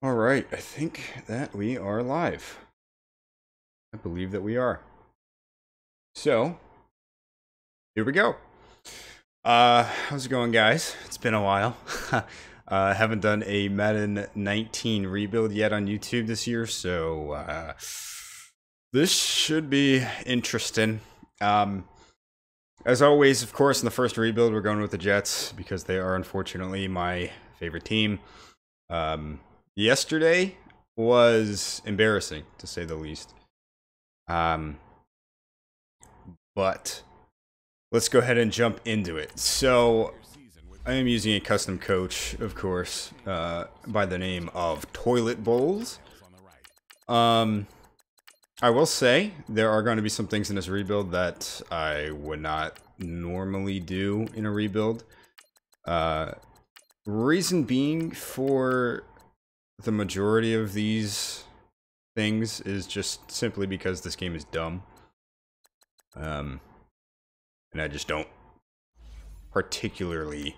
All right, I think that we are live. I believe that we are. So, here we go. How's it going, guys? It's been a while. I haven't done a Madden 19 rebuild yet on YouTube this year, so this should be interesting. As always, of course, in the first rebuild, we're going with the Jets because they are unfortunately my favorite team. Yesterday was embarrassing, to say the least. But let's go ahead and jump into it. So, I am using a custom coach, of course, by the name of Toilet Bowls. I will say there are going to be some things in this rebuild that I would not normally do in a rebuild. Reason being for the majority of these things is just simply because this game is dumb. And I just don't particularly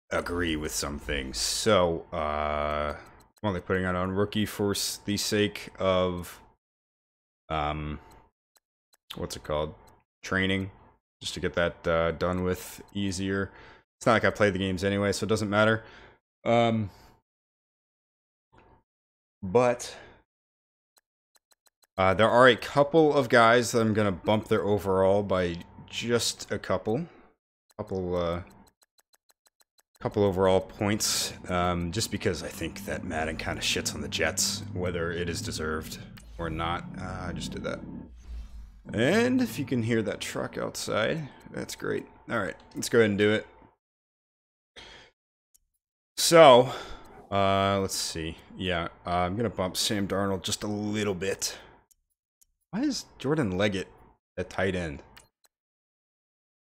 agree with some things. So, I'm only putting it on rookie for the sake of, what's it called? Training. Just to get that done with easier. It's not like I played the games anyway, so it doesn't matter. But there are a couple of guys that I'm going to bump their overall by just a couple overall points, just because I think that Madden kind of shits on the Jets, whether it is deserved or not. I just did that. And if you can hear that truck outside, that's great. Alright, let's go ahead and do it. So, let's see. Yeah, I'm going to bump Sam Darnold just a little bit. Why is Jordan Leggett at tight end?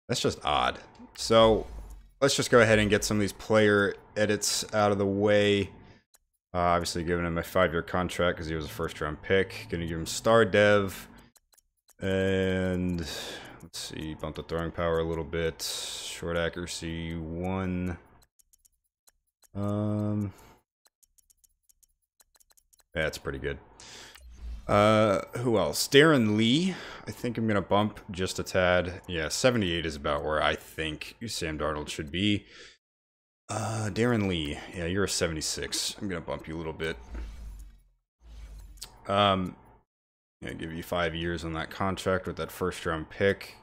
That's just odd. So, let's just go ahead and get some of these player edits out of the way. Obviously giving him a 5-year contract because he was a first-round pick. Gonna give him star dev. And let's see, bump the throwing power a little bit. Short accuracy 1. Yeah, that's pretty good. Who else? Darren Lee. I think I'm gonna bump just a tad. Yeah, 78 is about where I think Sam Darnold should be. Darren Lee. Yeah, you're a 76. I'm gonna bump you a little bit. Yeah, give you 5 years on that contract with that first-round pick.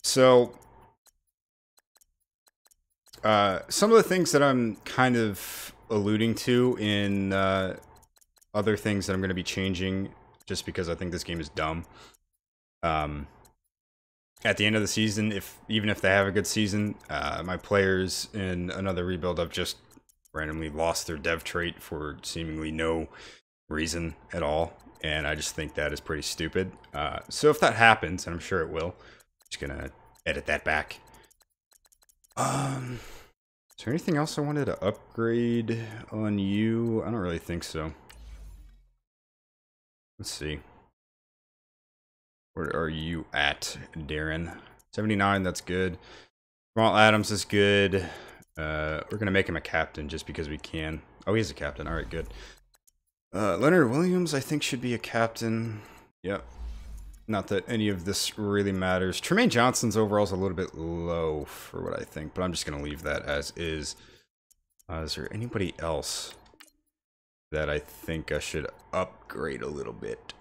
So, some of the things that I'm kind of alluding to in other things that I'm going to be changing just because I think this game is dumb. At the end of the season, even if they have a good season, my players in another rebuild have just randomly lost their dev trait for seemingly no reason at all, and I just think that is pretty stupid. So if that happens, and I'm sure it will, I'm just gonna edit that back. Is there anything else I wanted to upgrade on you? I don't really think so. Let's see. Where are you at, Darren? 79, that's good. Jamal Adams is good. We're going to make him a captain just because we can. Oh, he's a captain. All right, good. Leonard Williams, I think, should be a captain. Yep. Not that any of this really matters. Tremaine Johnson's overall is a little bit low for what I think, but I'm just going to leave that as is. Is there anybody else that I think I should upgrade a little bit?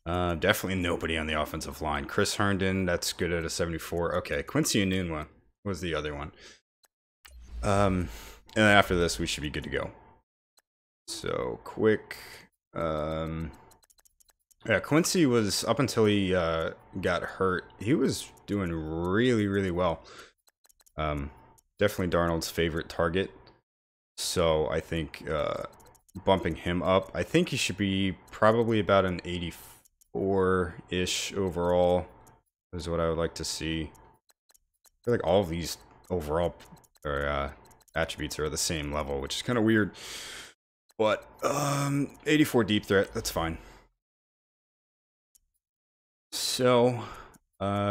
Definitely nobody on the offensive line. Chris Herndon, that's good at a 74. Okay, Quincy Enunwa was the other one. And then after this, we should be good to go. So, quick. Yeah, Quincy was, up until he got hurt, he was doing really, really well. Definitely Darnold's favorite target. So, I think bumping him up, I think he should be probably about an 84-ish overall is what I would like to see. I feel like all of these overall attributes are at the same level, which is kind of weird. But 84 deep threat, that's fine. So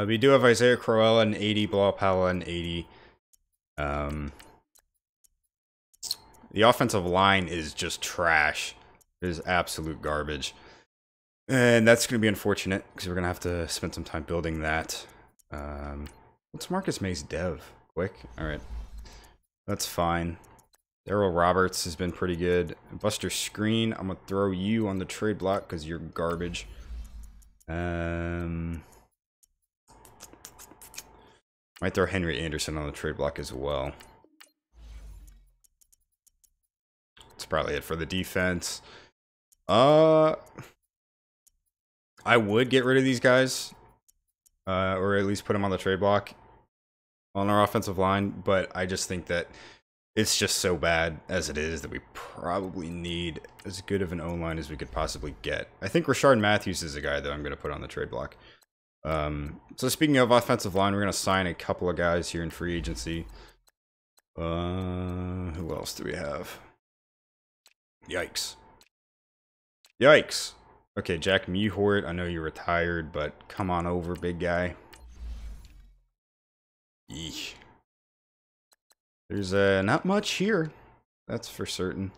we do have Isaiah Crowell an 80, Bilal Powell an 80. The offensive line is just trash. It is absolute garbage. And that's going to be unfortunate because we're going to have to spend some time building that. Let's Marcus May's dev quick. All right. That's fine. Daryl Roberts has been pretty good. Buster Screen, I'm going to throw you on the trade block because you're garbage. Might throw Henry Anderson on the trade block as well. That's probably it for the defense. I would get rid of these guys. Or at least put them on the trade block on our offensive line. But I just think that it's just so bad as it is that we probably need as good of an O-line as we could possibly get. I think Rashard Matthews is a guy that I'm going to put on the trade block. So speaking of offensive line, we're going to sign a couple of guys here in free agency. Who else do we have? Yikes. Yikes. Okay, Jack Mewhort, I know you're retired, but come on over, big guy. Eesh. There's not much here. That's for certain.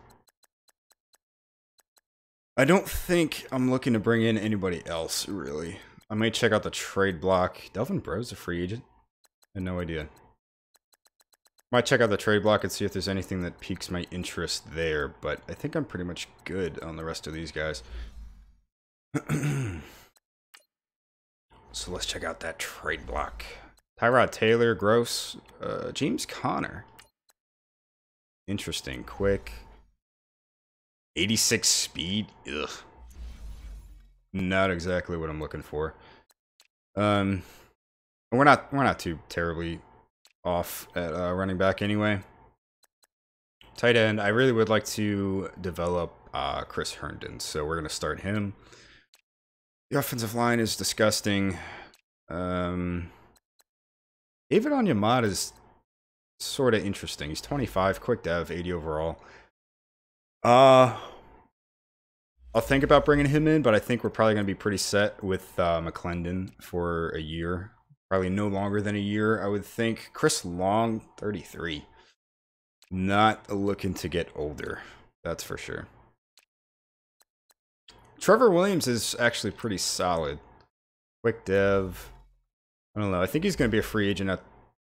I don't think I'm looking to bring in anybody else, really. I might check out the trade block. Delvin Bro's a free agent? I had no idea. Might check out the trade block and see if there's anything that piques my interest there, but I think I'm pretty much good on the rest of these guys. So let's check out that trade block. Tyrod Taylor, gross. James Conner. Interesting, quick. 86 speed. Ugh. Not exactly what I'm looking for. We're not too terribly off at running back anyway. Tight end, I really would like to develop Chris Herndon, so we're gonna start him. The offensive line is disgusting. David Onyemata is sort of interesting. He's 25, quick dev, 80 overall. I'll think about bringing him in, but I think we're probably going to be pretty set with McClendon for a year. Probably no longer than a year, I would think. Chris Long, 33. Not looking to get older, that's for sure. Trevor Williams is actually pretty solid. Quick dev. I don't know. I think he's going to be a free agent at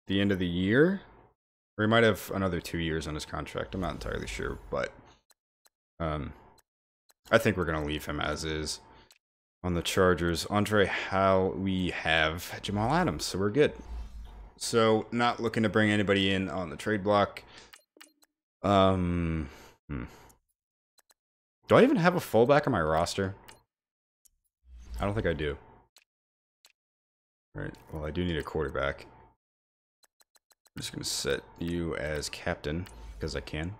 the end of the year. Or he might have another 2 years on his contract. I'm not entirely sure, but I think we're going to leave him as is. On the Chargers, Andre Howell, we have Jamal Adams, so we're good. So, not looking to bring anybody in on the trade block. Do I even have a fullback on my roster? I don't think I do. Alright, well, I do need a quarterback. I'm just going to set you as captain, because I can.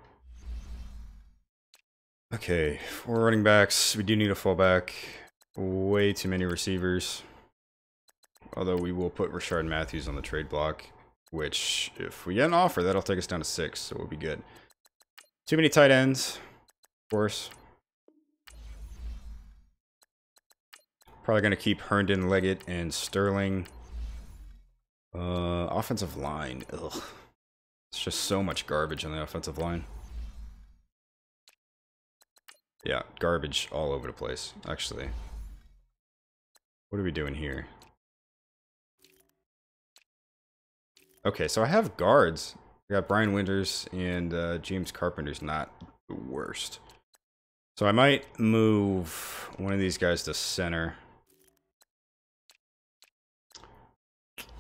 Okay, 4 running backs. We do need a fullback. Way too many receivers. Although we will put Rashard Matthews on the trade block, which, if we get an offer, that'll take us down to 6, so we'll be good. Too many tight ends, of course. Probably going to keep Herndon, Leggett, and Sterling. Offensive line. Ugh. It's just so much garbage on the offensive line. Yeah, garbage all over the place, actually. What are we doing here? Okay, so I have guards. I got Brian Winters and James Carpenter's not the worst. So I might move one of these guys to center.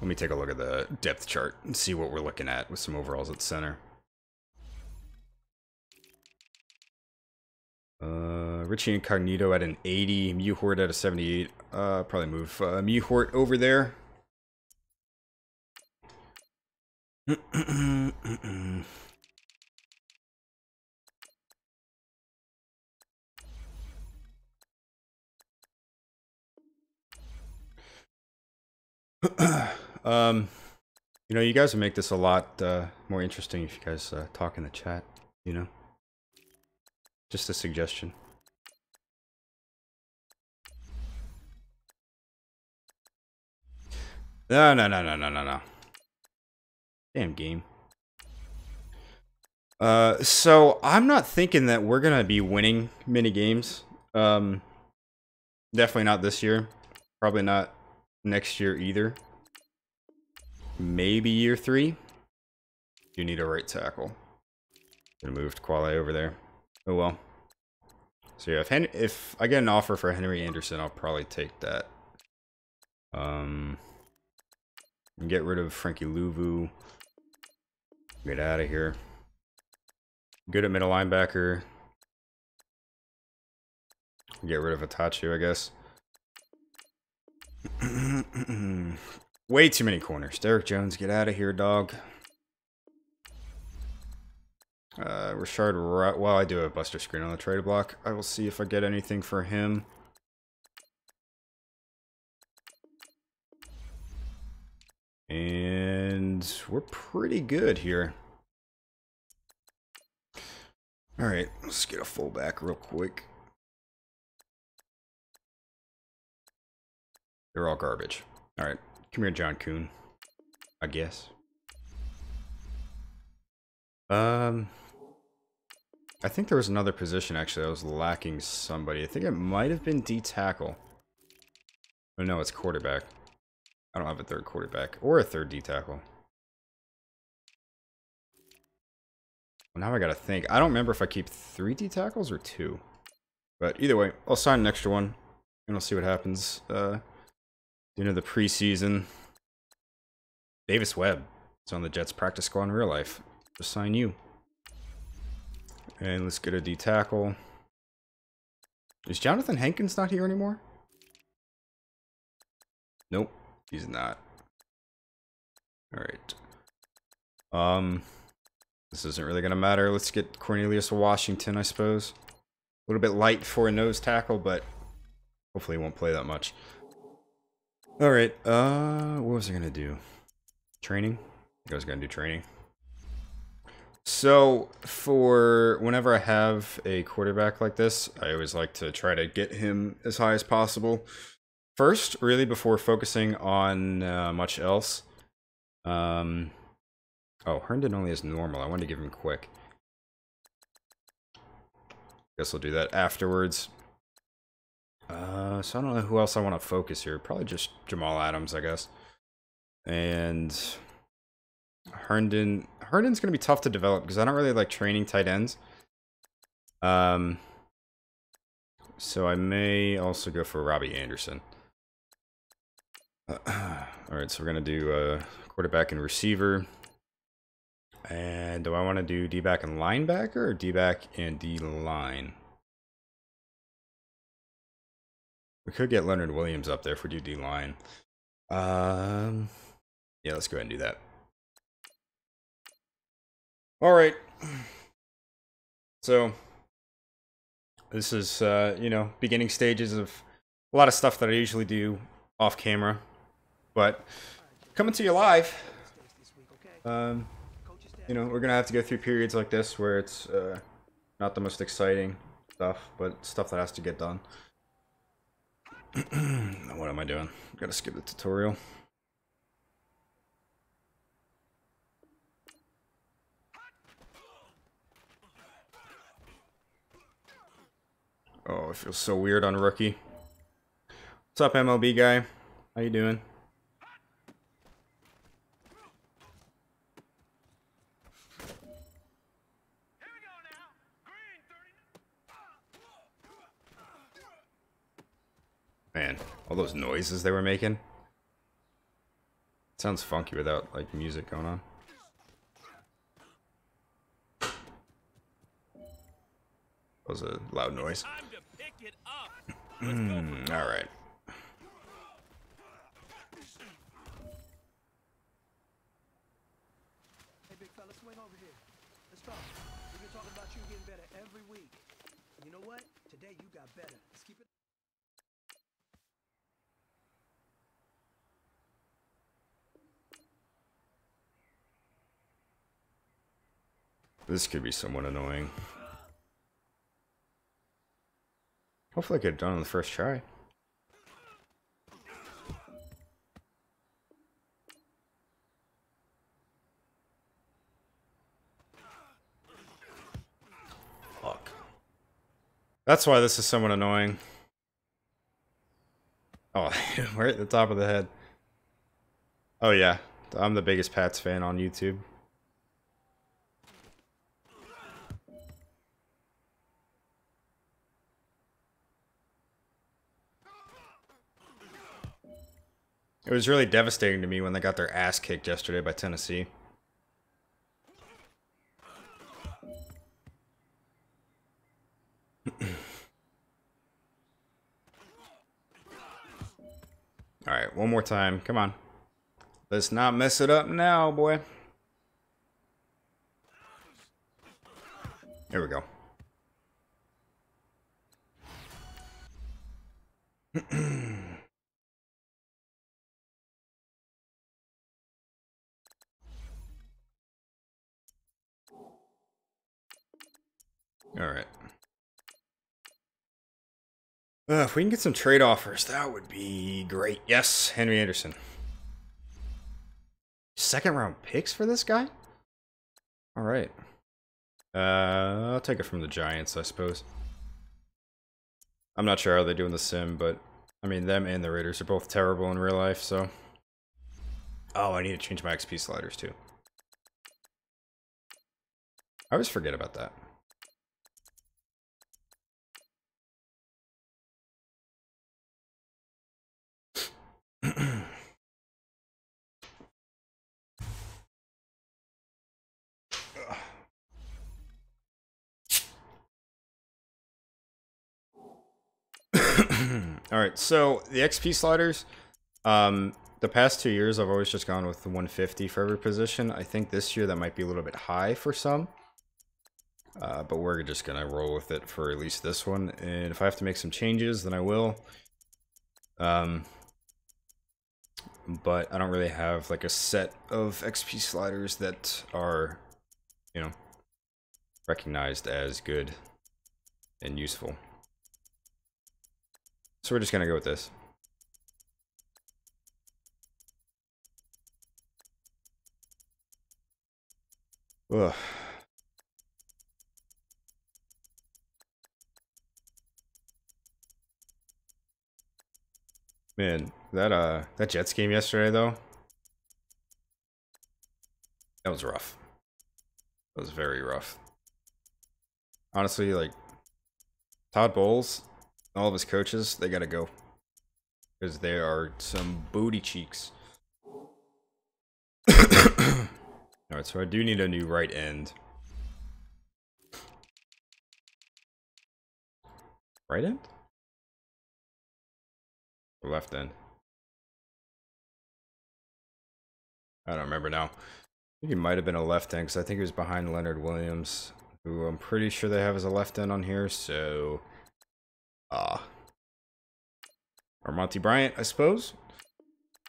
Let me take a look at the depth chart and see what we're looking at with some overalls at center. Richie Incognito at an 80, Mewhort at a 78. Probably move Mewhort over there. You know, you guys would make this a lot more interesting if you guys talk in the chat, you know? Just a suggestion. No. Damn game. So I'm not thinking that we're gonna be winning mini games. Definitely not this year. Probably not next year either. Maybe year 3. You need a right tackle. Gonna move Quale over there. Oh well. So yeah, if I get an offer for Henry Anderson, I'll probably take that. And get rid of Frankie Louvu. Get out of here. Good at middle linebacker. Get rid of Itachi, I guess. Way too many corners. Derek Jones, get out of here, dog. Richard, well, I do have Buster Screen on the trade block. I will see if I get anything for him. And we're pretty good here. Alright, let's get a fullback real quick. They're all garbage. Alright, come here, John Kuhn. I guess. I think there was another position, actually, that was lacking somebody. I think it might have been D-tackle. Oh, no, it's quarterback. I don't have a third quarterback. Or a third D-tackle. Well, now I gotta think. I don't remember if I keep 3 D-tackles or 2. But either way, I'll sign an extra one. And we'll see what happens. The preseason. Davis Webb is on the Jets practice squad in real life. Just sign you. And let's get a D-tackle. Is Jonathan Hankins not here anymore? Nope, he's not. Alright. This isn't really gonna matter. Let's get Cornelius Washington, I suppose. A little bit light for a nose tackle, but hopefully he won't play that much. Alright, what was I gonna do? Training? I think I was gonna do training. So, for whenever I have a quarterback like this, I always like to try to get him as high as possible. First, really, before focusing on much else. Oh, Herndon only has normal. I wanted to give him quick. Guess I'll do that afterwards. So I don't know who else I want to focus here. Probably just Jamal Adams, I guess. And Herndon's going to be tough to develop because I don't really like training tight ends. So I may also go for Robbie Anderson. Alright, so we're going to do quarterback and receiver. And do I want to do D-back and linebacker or D-back and D-line? We could get Leonard Williams up there if we do D-line. Yeah, let's go ahead and do that. Alright. So, this is, beginning stages of a lot of stuff that I usually do off camera. But, coming to you live, we're going to have to go through periods like this where it's not the most exciting stuff, but stuff that has to get done. What am I doing? Gotta skip the tutorial. Oh, it feels so weird on rookie. What's up, MLB guy? How you doing? Man, all those noises they were making. It sounds funky without, like, music going on. That was a loud noise. Alright. Hey, big fella, swing over here. Let's talk. We've been talking about you getting better every week. You know what? Today you got better. Let's keep it. This could be somewhat annoying. Hopefully I get it done on the first try. Fuck. That's why this is somewhat annoying. Oh, we're at the top of the head. Oh yeah, I'm the biggest Pats fan on YouTube. It was really devastating to me when they got their ass kicked yesterday by Tennessee. Alright, one more time. Come on. Let's not mess it up now, boy. There we go. Alright. If we can get some trade offers, that would be great. Yes, Henry Anderson. Second round picks for this guy? Alright. I'll take it from the Giants, I suppose. I'm not sure how they do in the sim, but I mean, them and the Raiders are both terrible in real life, so. Oh, I need to change my XP sliders too. I always forget about that. Alright, so the XP sliders, the past 2 years I've always just gone with the 150 for every position. I think this year that might be a little bit high for some. But we're just gonna roll with it for at least this one. And if I have to make some changes, then I will. But I don't really have like a set of XP sliders that are, you know, recognized as good and useful. So we're just gonna go with this. Ugh. Man, that Jets game yesterday though, that was rough. That was very rough. Honestly, like Todd Bowles, all of his coaches, they gotta go. Because they are some booty cheeks. Alright, so I do need a new right end. Right end? Or left end? I don't remember now. I think he might have been a left end, because I think he was behind Leonard Williams, who I'm pretty sure they have as a left end on here, so... Or Monty Bryant, I suppose.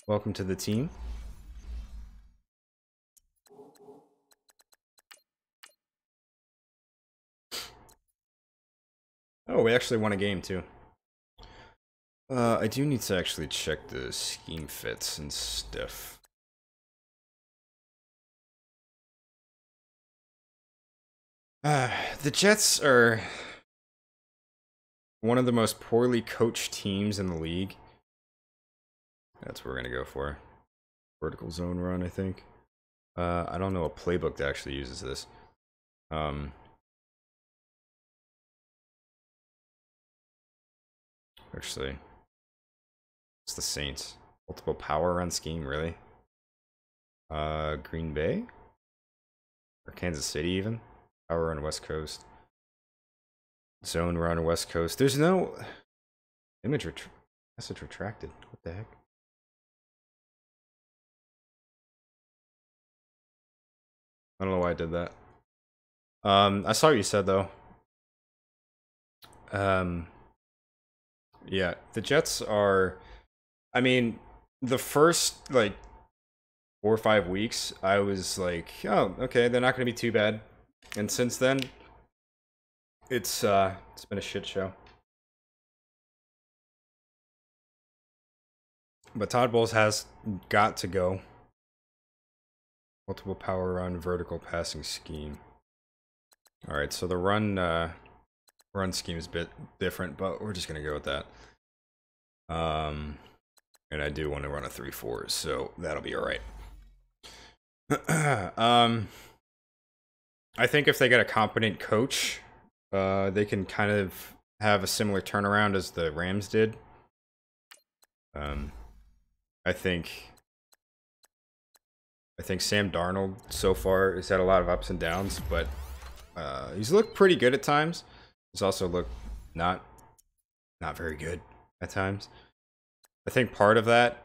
Welcome to the team. Oh, we actually won a game, too. I do need to actually check the scheme fits and stuff. The Jets are one of the most poorly coached teams in the league. That's what we're gonna go for. Vertical zone run, I think. I don't know a playbook that actually uses this. Actually, it's the Saints. Multiple power run scheme, really? Green Bay? Or Kansas City, even? Power run West Coast. Zone run West Coast. There's no... Message retracted. What the heck? I don't know why I did that. I saw what you said, though. Yeah, the Jets are... I mean, the first, like, 4 or 5 weeks, I was like, oh, okay, they're not going to be too bad. And since then, it's been a shit show. But Todd Bowles has got to go. Multiple power run, vertical passing scheme. Alright, so the run run scheme is a bit different, but we're just gonna go with that. And I do want to run a 3-4, so that'll be all right. I think if they get a competent coach, they can kind of have a similar turnaround as the Rams did. I think Sam Darnold so far has had a lot of ups and downs, but he's looked pretty good at times. He's also looked not very good at times. I think part of that,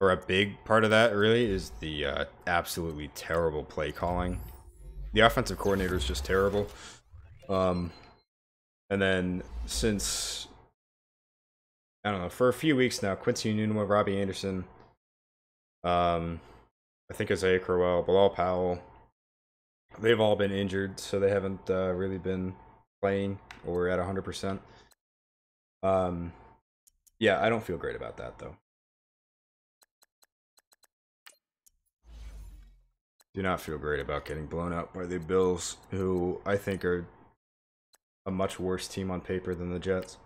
or a big part of that, really, is the absolutely terrible play calling. The offensive coordinator is just terrible. And then since, I don't know, for a few weeks now, Quincy Enunwa, Robbie Anderson, I think Isaiah Crowell, Bilal Powell, they've all been injured, so they haven't really been playing or at 100%. Yeah, I don't feel great about that, though. Do not feel great about getting blown out by the Bills, who I think are a much worse team on paper than the Jets.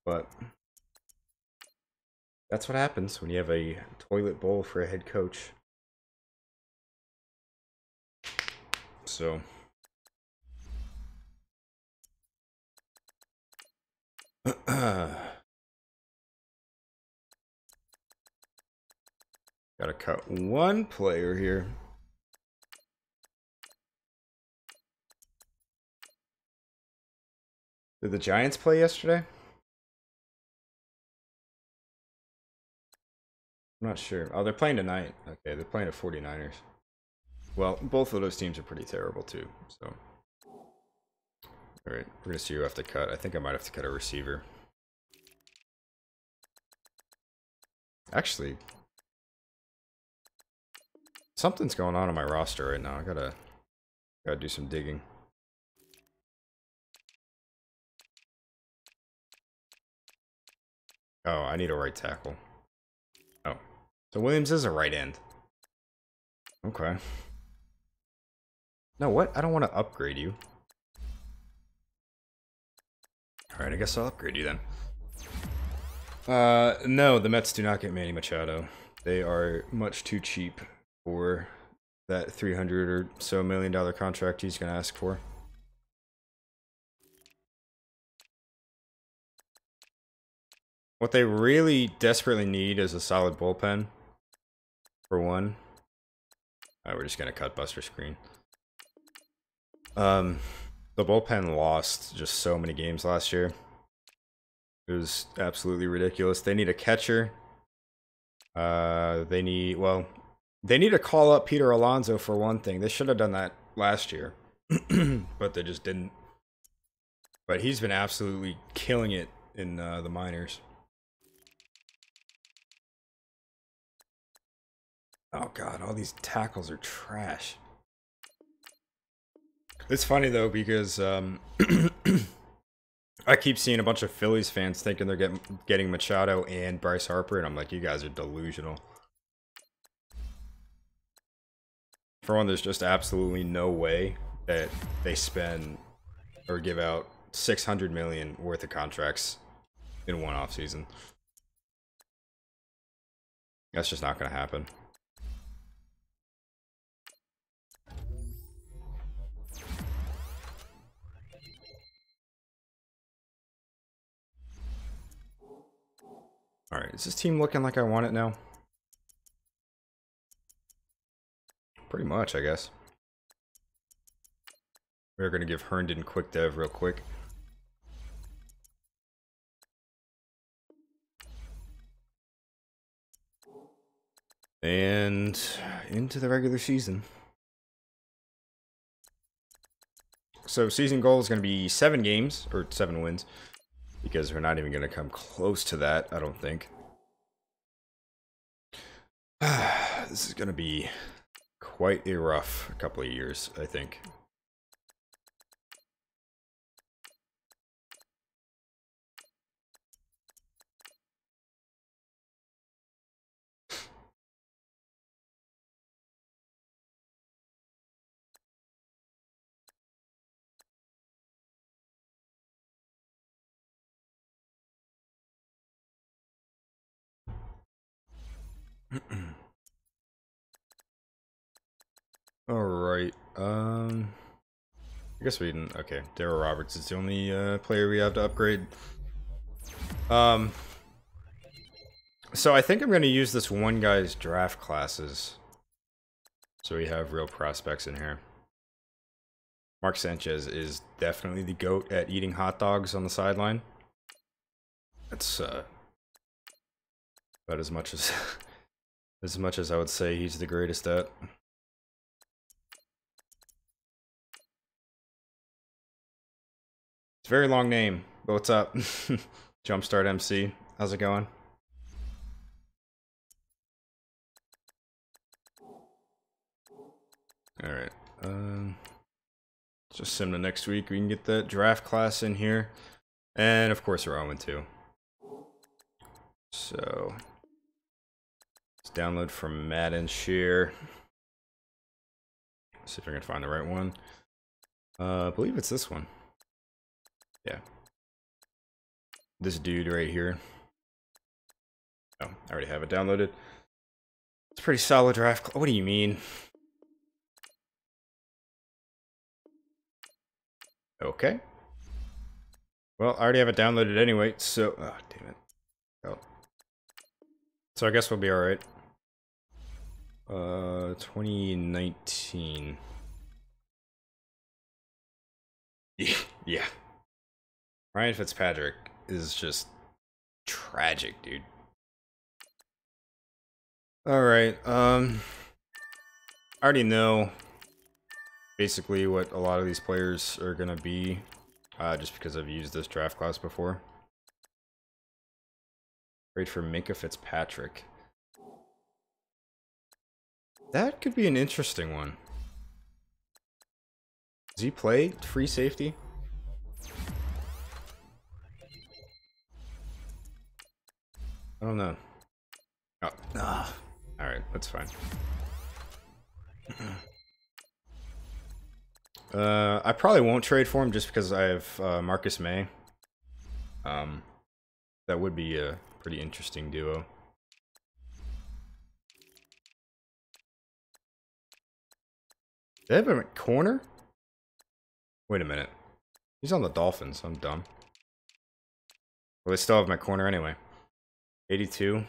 But that's what happens when you have a toilet bowl for a head coach. So gotta cut one player here. Did the Giants play yesterday? I'm not sure. Oh, they're playing tonight. Okay, they're playing the 49ers. Well, both of those teams are pretty terrible too, so. Alright, we're gonna see who I have to cut. I think I might have to cut a receiver. Actually, something's going on my roster right now. I gotta do some digging. Oh, I need a right tackle. Oh, so Williams is a right end. Okay. No, what? I don't want to upgrade you. Alright, I guess I'll upgrade you then. No, the Mets do not get Manny Machado. They are much too cheap for that $300 or so million contract he's going to ask for. What they really desperately need is a solid bullpen, for one. Alright, we're just going to cut Buster Screen. The bullpen lost just so many games last year. It was absolutely ridiculous. They need a catcher. They need to call up Peter Alonso for one thing. They should have done that last year, but they just didn't. But he's been absolutely killing it in the minors. Oh god, all these tackles are trash. It's funny though because I keep seeing a bunch of Phillies fans thinking they're getting Machado and Bryce Harper, and I'm like, you guys are delusional. For one, there's just absolutely no way that they spend or give out $600 million worth of contracts in one offseason. That's just not going to happen. Alright, is this team looking like I want it now? Pretty much, I guess. We're going to give Herndon quick dev real quick. And into the regular season. So season goal is going to be 7 games, or 7 wins. Because we're not even going to come close to that, I don't think. This is going to be quite a rough couple of years, I think. Alright, I guess we didn't. Okay, Daryl Roberts is the only player we have to upgrade. Um, so I think I'm going to use this one guy's draft classes. So we have real prospects in here. Mark Sanchez is definitely the GOAT at eating hot dogs on the sideline. That's about as much as as much as I would say he's the greatest at. It's a very long name, but what's up? Jumpstart MC, how's it going? Alright, just sim to next week. We can get that draft class in here. And of course we're 0-2. So let's download from Madden share. See if I can find the right one. I believe it's this one. Yeah. This dude right here. Oh, I already have it downloaded. It's a pretty solid draft. What do you mean? Okay. Well, I already have it downloaded anyway, so... Oh, damn it. Oh. So I guess we'll be alright. 2019. Yeah. Ryan Fitzpatrick is just tragic, dude. Alright, I already know basically what a lot of these players are gonna be, just because I've used this draft class before. Great for Minka Fitzpatrick. That could be an interesting one. Does he play free safety? I don't know. Oh, ah. Alright, that's fine. I probably won't trade for him just because I have Marcus May. That would be a pretty interesting duo. They have him at corner? Wait a minute. He's on the Dolphins. I'm dumb. Well, they still have my corner anyway. 82.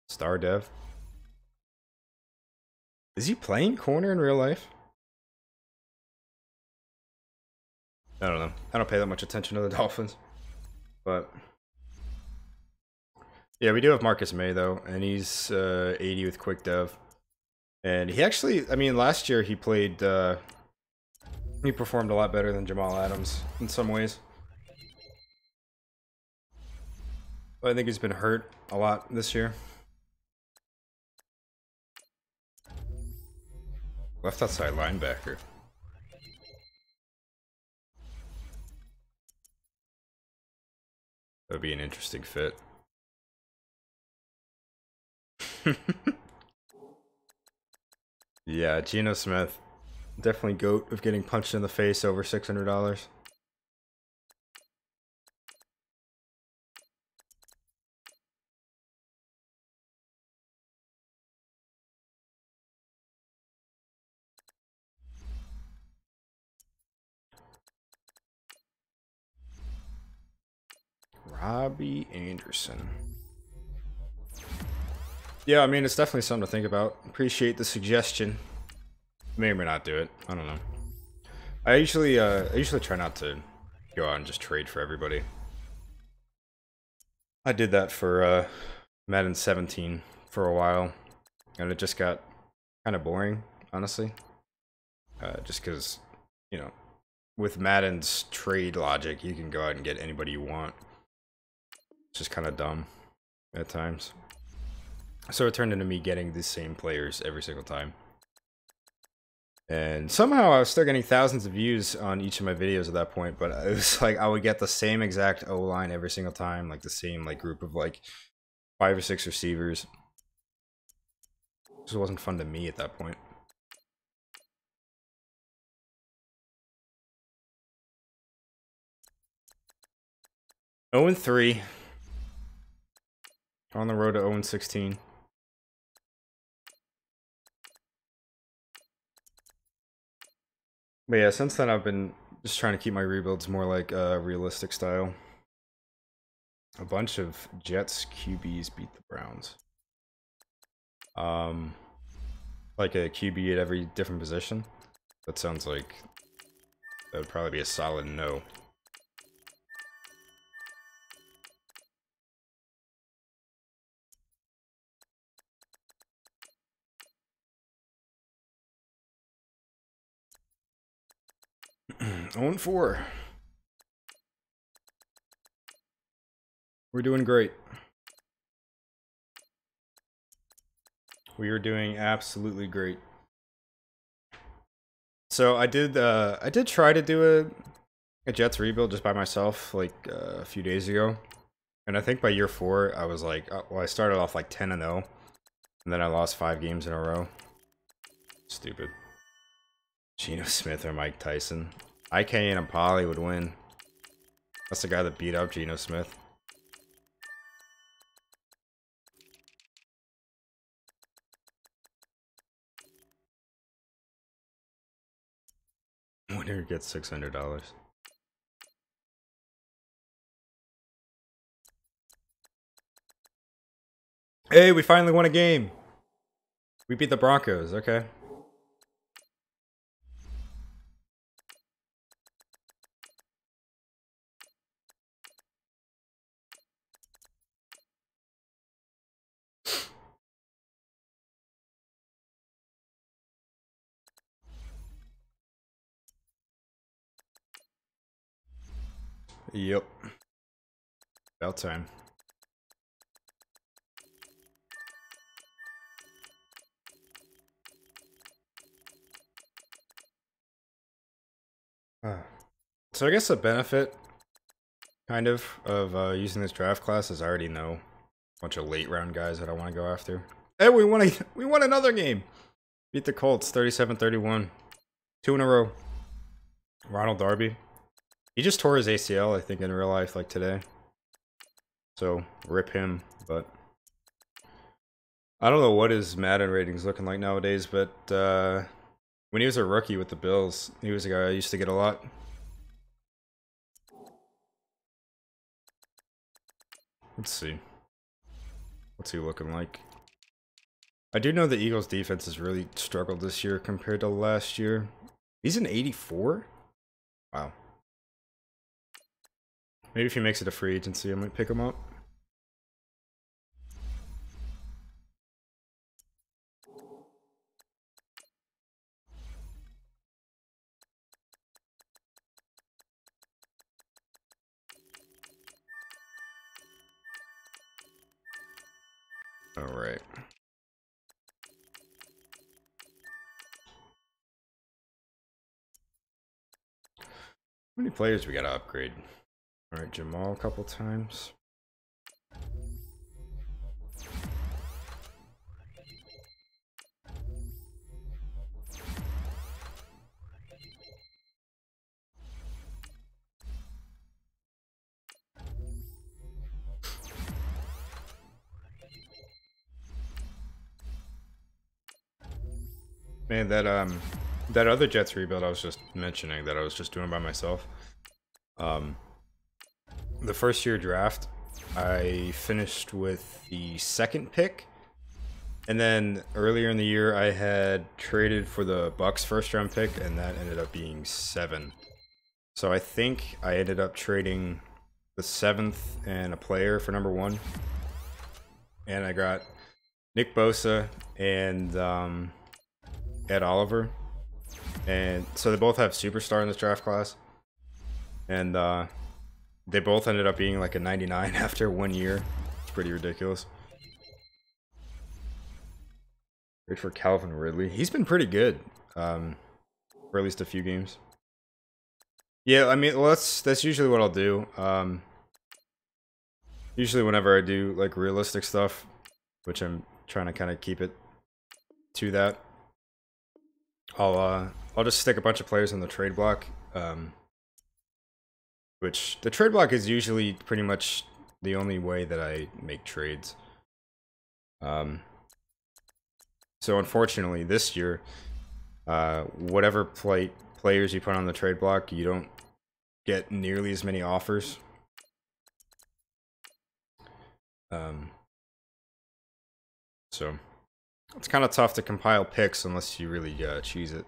Star Dev. Is he playing corner in real life? I don't know. I don't pay that much attention to the Dolphins. But yeah, we do have Marcus May though, and he's 80 with quick dev. And he actually, I mean, last year he played, he performed a lot better than Jamal Adams in some ways. But I think he's been hurt a lot this year. Left outside linebacker. That would be an interesting fit. Yeah, Geno Smith. Definitely GOAT of getting punched in the face over $600. Robbie Anderson. Yeah, I mean, it's definitely something to think about. Appreciate the suggestion. May or may not do it. I don't know. I usually try not to go out and just trade for everybody. I did that for Madden 17 for a while, and it just got kind of boring, honestly. Just because, you know, with Madden's trade logic, you can go out and get anybody you want. It's just kind of dumb at times. So it turned into me getting the same players every single time. And somehow I was still getting thousands of views on each of my videos at that point, but it was like I would get the same exact O-line every single time, like the same like group of like 5 or 6 receivers. It just wasn't fun to me at that point. Oh and 3. On the road to 0-16. But yeah, since then I've been just trying to keep my rebuilds more like realistic style. A bunch of Jets QBs beat the Browns. Like a QB at every different position. That sounds like that would probably be a solid no. On 4. We're doing great. We are doing absolutely great. So I did try to do a Jets rebuild just by myself like a few days ago. And I think by year 4 I was like, well, I started off like 10-0 and then I lost 5 games in a row. Stupid. Geno Smith or Mike Tyson. IK and Polly would win. That's the guy that beat up Geno Smith. Winner gets $600. Hey, we finally won a game. We beat the Broncos, okay. Yep. About time. So I guess the benefit, kind of using this draft class is I already know a bunch of late round guys that I want to go after. Hey, we won another game. Beat the Colts 37-31. 2 in a row. Ronald Darby. He just tore his ACL, I think, in real life, like today. So, rip him, but I don't know what his Madden rating's looking like nowadays, but when he was a rookie with the Bills, he was a guy I used to get a lot. Let's see. What's he looking like? I do know the Eagles' defense has really struggled this year compared to last year. He's an 84? Wow. Maybe if he makes it a free agency, I might pick him up. All right. How many players we gotta upgrade? All right, Jamal a couple times. Man, that other Jets rebuild I was just mentioning that I was just doing by myself. The first year draft, I finished with the 2nd pick, and then earlier in the year I had traded for the Bucks 1st round pick, and that ended up being 7. So I think I ended up trading the 7th and a player for number 1, and I got Nick Bosa and Ed Oliver, and so they both have superstar in this draft class, and they both ended up being like a 99 after 1 year. It's pretty ridiculous. Great for Calvin Ridley. He's been pretty good for at least a few games. Yeah, I mean, well, that's usually what I'll do. Usually whenever I do like realistic stuff, which I'm trying to kind of keep it to that, I'll just stick a bunch of players on the trade block. Which the trade block is usually pretty much the only way that I make trades. Um, so unfortunately, this year, whatever players you put on the trade block, you don't get nearly as many offers. So it's kind of tough to compile picks unless you really choose it.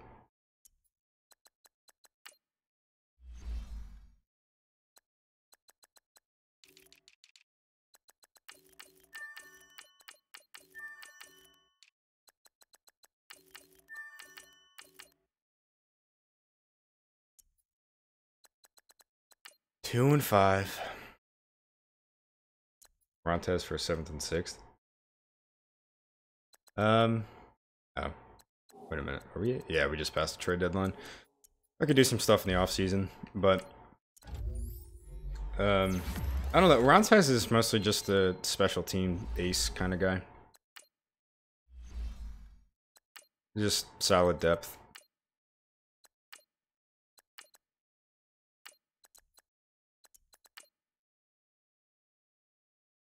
Two and five. Montez for 7th and 6th. Oh, wait a minute. Are we? Yeah, we just passed the trade deadline. I could do some stuff in the off season, but I don't know. Montez is mostly just a special team ace kind of guy. Just solid depth.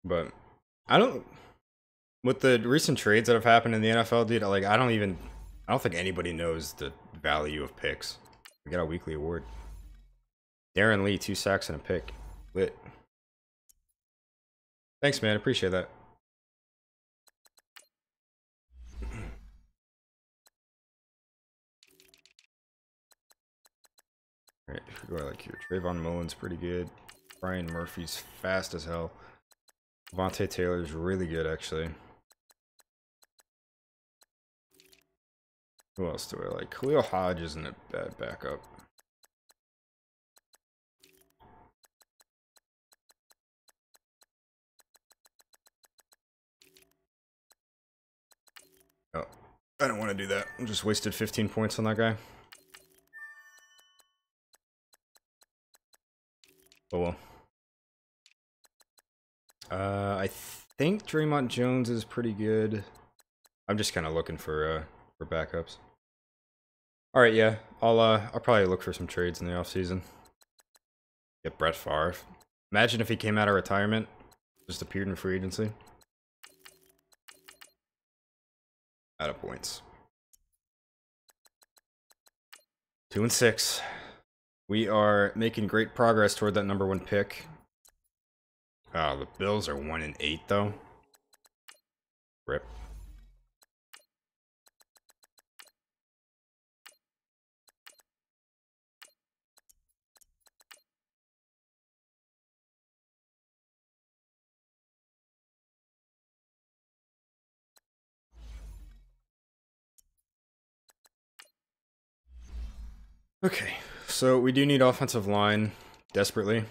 But I don't. With the recent trades that have happened in the NFL, dude, like I don't think anybody knows the value of picks. We got a weekly award. Darren Lee, 2 sacks and a pick. Lit. Thanks, man. Appreciate that. Alright, who do I like here? Trayvon Mullen's pretty good. Brian Murphy's fast as hell. Vontae Taylor's really good, actually. Who else do I like? Khalil Hodge isn't a bad backup. Oh, I don't want to do that. I just wasted 15 points on that guy. Oh well. I think Draymond Jones is pretty good. I'm just kind of looking for backups. All right, yeah, I'll probably look for some trades in the offseason. Get Brett Favre. Imagine if he came out of retirement, just appeared in free agency. Out of points. 2 and 6. We are making great progress toward that number 1 pick. Oh, the Bills are 1 and 8 though. Rip. Okay, so we do need offensive line desperately.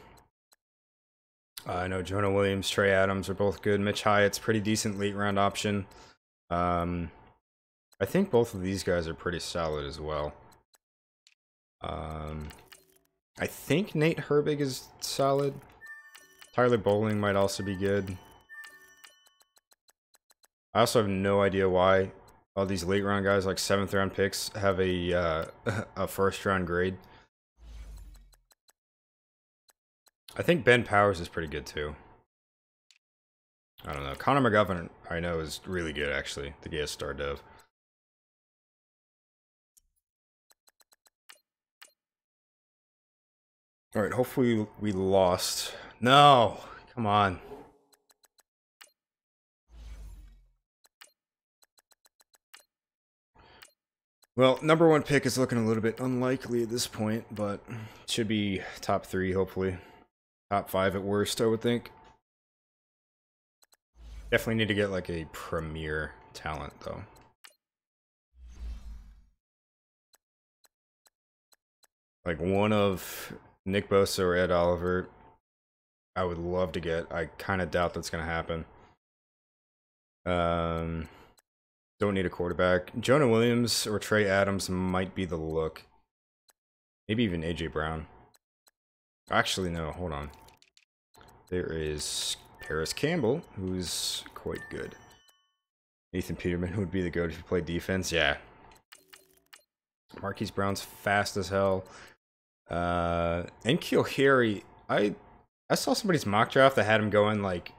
I know Jonah Williams, Trey Adams are both good. Mitch Hyatt's pretty decent late round option. I think both of these guys are pretty solid as well. I think Nate Herbig is solid. Tyler Bowling might also be good. I also have no idea why all these late round guys, like 7th round picks, have a a 1st round grade. I think Ben Powers is pretty good too. I don't know. Connor McGovern, I know, is really good actually. The GS star dev. All right. Hopefully we lost. No, come on. Well, number 1 pick is looking a little bit unlikely at this point, but should be top 3, hopefully. Top 5 at worst, I would think. Definitely need to get like a premier talent, though. Like one of Nick Bosa or Ed Oliver, I would love to get. I kind of doubt that's going to happen. Don't need a quarterback. Jonah Williams or Trey Adams might be the look. Maybe even AJ Brown. Actually, no, hold on. There is Paris Campbell, who's quite good. Nathan Peterman would be the go-to if you play defense. Yeah. Marquise Brown's fast as hell. N'Keal Harry, I saw somebody's mock draft that had him going like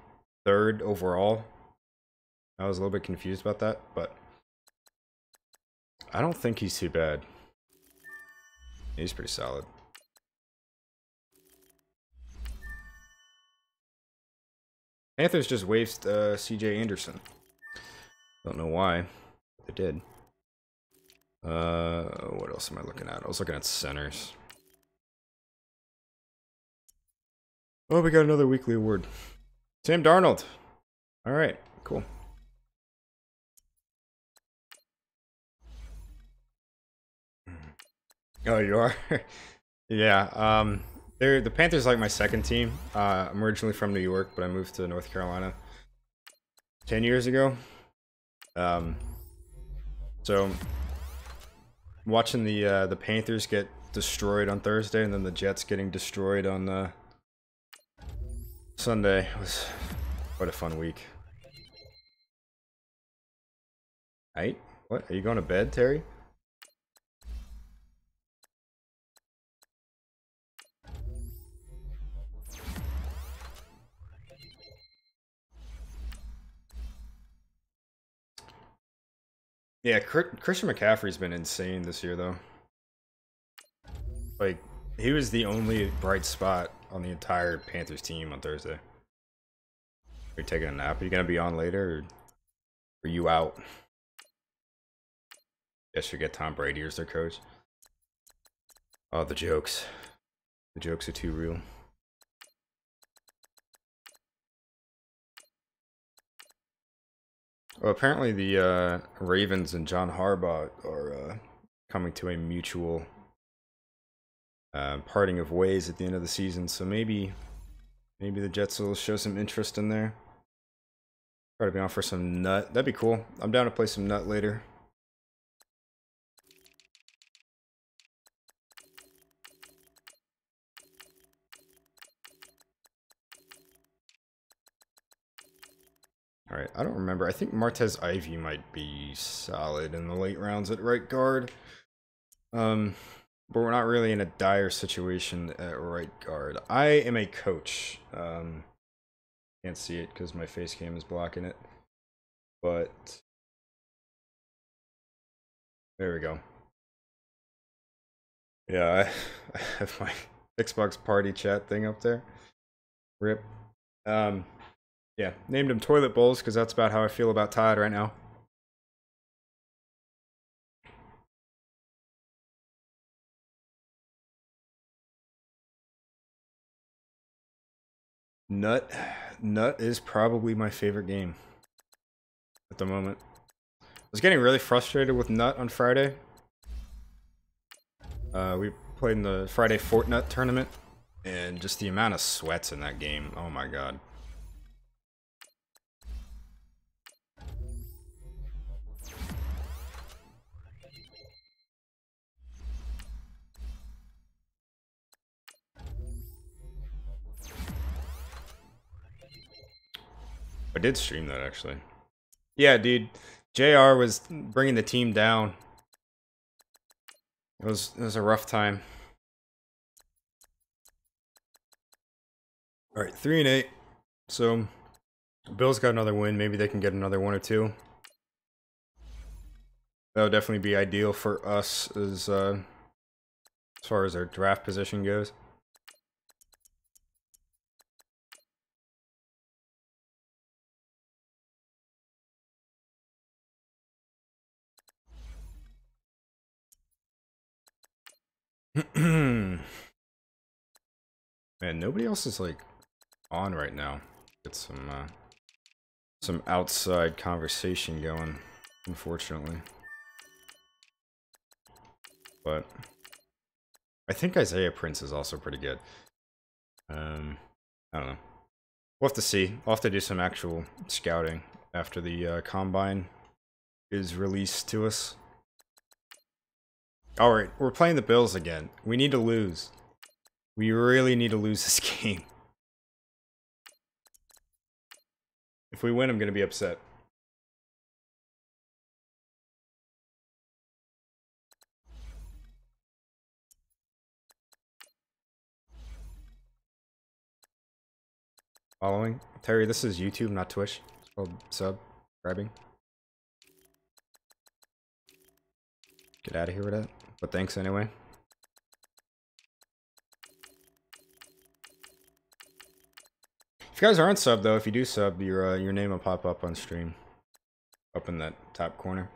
3rd overall. I was a little bit confused about that, but I don't think he's too bad. He's pretty solid. Panthers just waived CJ Anderson. Don't know why, but they did. What else am I looking at? I was looking at centers. Oh, we got another weekly award. Sam Darnold. All right, cool. Oh, you are? Yeah, they're the Panthers like my second team. I'm originally from New York, but I moved to North Carolina 10 years ago. Um, so watching the Panthers get destroyed on Thursday and then the Jets getting destroyed on Sunday was quite a fun week. Right? What? Are you going to bed, Terry? Yeah, Christian McCaffrey's been insane this year, though. Like, he was the only bright spot on the entire Panthers team on Thursday. Are you taking a nap? Are you gonna be on later, or are you out? Guess you get Tom Brady as their coach. Oh, the jokes. The jokes are too real. Well, apparently the Ravens and John Harbaugh are coming to a mutual parting of ways at the end of the season. So maybe the Jets will show some interest in there. Try to be on for some nut. That'd be cool. I'm down to play some nut later. All right, I don't remember. I think Martez Ivy might be solid in the late rounds at right guard. But we're not really in a dire situation at right guard. I am a coach. Can't see it because my face cam is blocking it. But there we go. Yeah, I have my Xbox party chat thing up there. Rip. Yeah, named him Toilet Bowls because that's about how I feel about Todd right now. Nut is probably my favorite game at the moment. I was getting really frustrated with Nut on Friday. We played in the Friday Fortnite tournament, and just the amount of sweats in that game. Oh my god. I did stream that actually. Yeah, dude. JR was bringing the team down. It was a rough time. All right, 3-8. So Bills got another win. Maybe they can get another one or two. That would definitely be ideal for us as far as our draft position goes. Man, nobody else is like on right now. Get some outside conversation going, unfortunately. But I think Isaiah Prince is also pretty good. I don't know. We'll have to see. We'll have to do some actual scouting after the combine is released to us. Alright, we're playing the Bills again. We need to lose. We really need to lose this game. If we win, I'm going to be upset. Following? Terry, this is YouTube, not Twitch. It's called sub. Grabbing. Get out of here with that. But thanks anyway. If you guys aren't subbed though, if you do sub, your name will pop up on stream. Up in that top corner.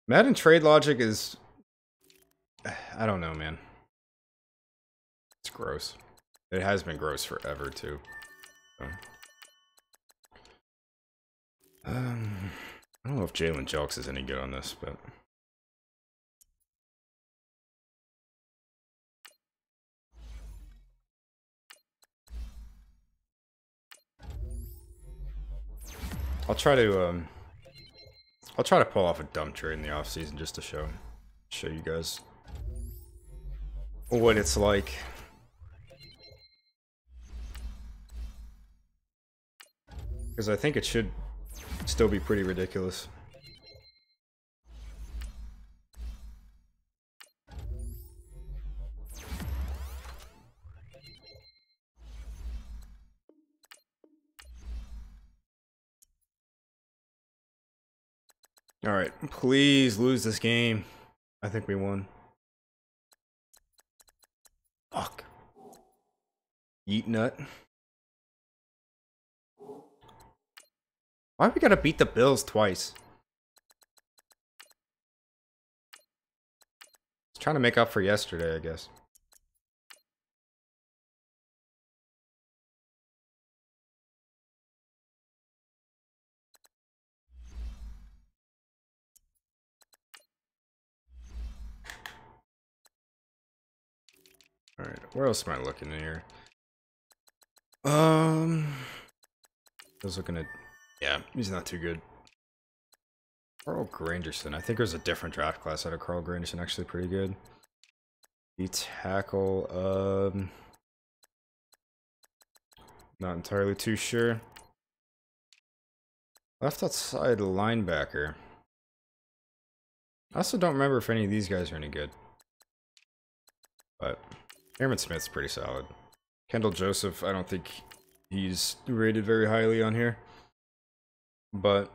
Madden trade logic is... I don't know, man. It's gross. It has been gross forever, too. So. I don't know if Jalen Jelks is any good on this, but... I'll try to pull off a dump trade in the offseason just to show you guys what it's like. Because I think it should still be pretty ridiculous. Alright, please lose this game. I think we won. Fuck. Yeet nut. Why we gotta beat the Bills twice? It's trying to make up for yesterday, I guess. Alright, where else am I looking in here? I was looking at... Yeah, he's not too good. Carl Granderson. I think there's a different draft class out of Carl Granderson, actually pretty good. The tackle, not entirely too sure. Left outside linebacker. I also don't remember if any of these guys are any good. But Aaron Smith's pretty solid. Kendall Joseph, I don't think he's rated very highly on here. But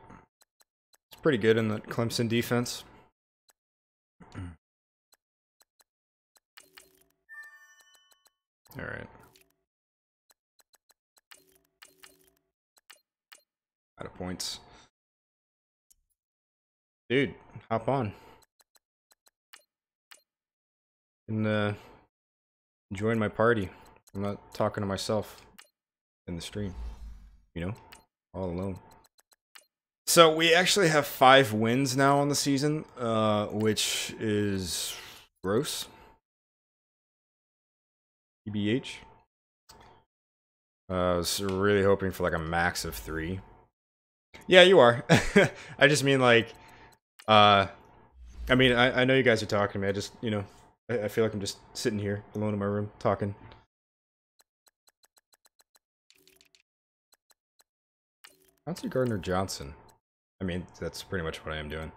it's pretty good in the Clemson defense. Alright. Out of points. Dude, hop on. And join my party. I'm not talking to myself in the stream. You know? All alone. So we actually have 5 wins now on the season, which is gross. EBH. I was really hoping for like a max of 3. Yeah, you are. I just mean like, I mean, I know you guys are talking to me. I just, you know, I feel like I'm just sitting here alone in my room talking. Chauncey Gardner-Johnson. I mean, that's pretty much what I am doing.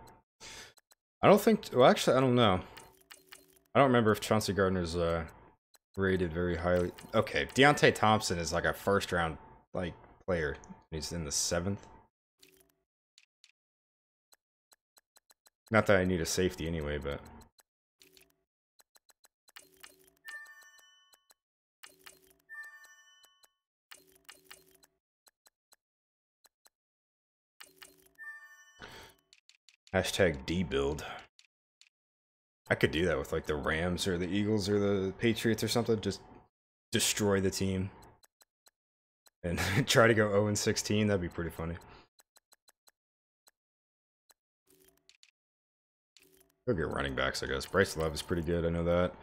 I don't think... Well, actually, I don't know. I don't remember if Chauncey Gardner's rated very highly. Okay, Deontay Thompson is like a first-round like player. He's in the 7th. Not that I need a safety anyway, but... Hashtag debuild. I could do that with like the Rams or the Eagles or the Patriots or something. Just destroy the team. And try to go 0-16. That'd be pretty funny. Go get running backs, I guess. Bryce Love is pretty good, I know that.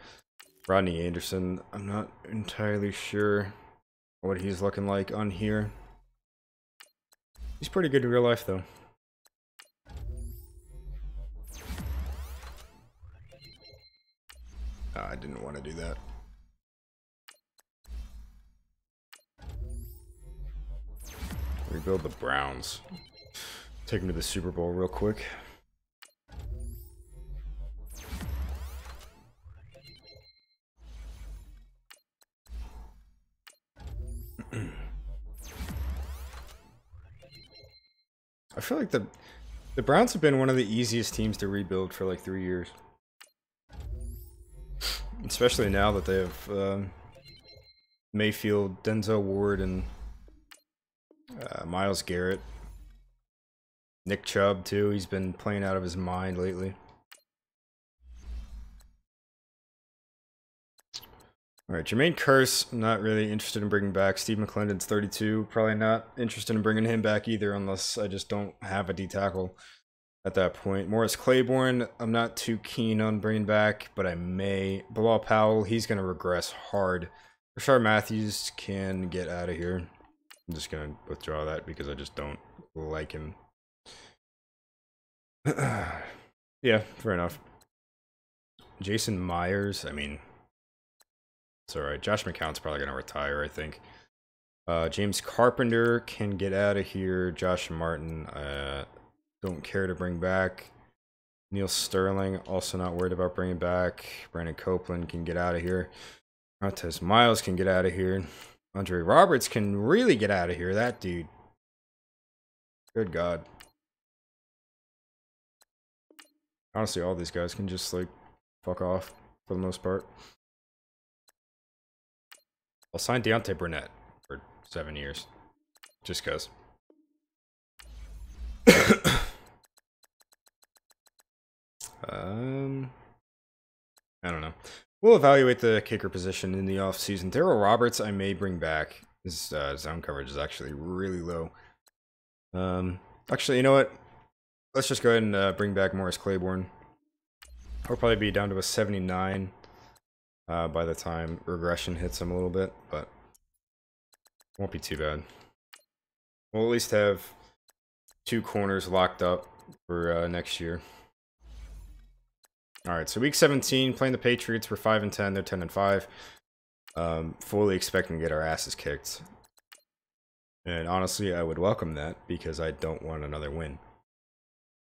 Rodney Anderson, I'm not entirely sure what he's looking like on here. He's pretty good in real life, though. I didn't want to do that. Rebuild the Browns. Take them to the Super Bowl real quick. I feel like the Browns have been one of the easiest teams to rebuild for like 3 years. Especially now that they have Mayfield, Denzel Ward, and Myles Garrett. Nick Chubb, too. He's been playing out of his mind lately. Alright, Jermaine Kearse, not really interested in bringing back. Steve McClendon's 32. Probably not interested in bringing him back either unless I just don't have a D-tackle at that point. Morris Claiborne, I'm not too keen on bringing back, but I may. Bilal Powell, he's going to regress hard. Rashard Matthews can get out of here. I'm just going to withdraw that because I just don't like him. Yeah, fair enough. Jason Myers, I mean, it's alright. Josh McCown's probably going to retire, I think. James Carpenter can get out of here. Josh Martin, don't care to bring back. Neil Sterling, also not worried about bringing back. Brandon Copeland can get out of here. Montez Miles can get out of here. Andre Roberts can really get out of here. That dude. Good God. Honestly, all these guys can just, like, fuck off for the most part. I'll sign Deontay Burnett for 7 years. Just because. I don't know. We'll evaluate the kicker position in the offseason. Darryl Roberts, I may bring back. His zone coverage is actually really low. Actually, you know what? Let's just go ahead and bring back Morris Claiborne. He'll probably be down to a 79 by the time regression hits him a little bit, but won't be too bad. We'll at least have 2 corners locked up for next year. Alright, so week 17, playing the Patriots. We're 5-10, they're 10-5. Fully expecting to get our asses kicked. And honestly, I would welcome that because I don't want another win.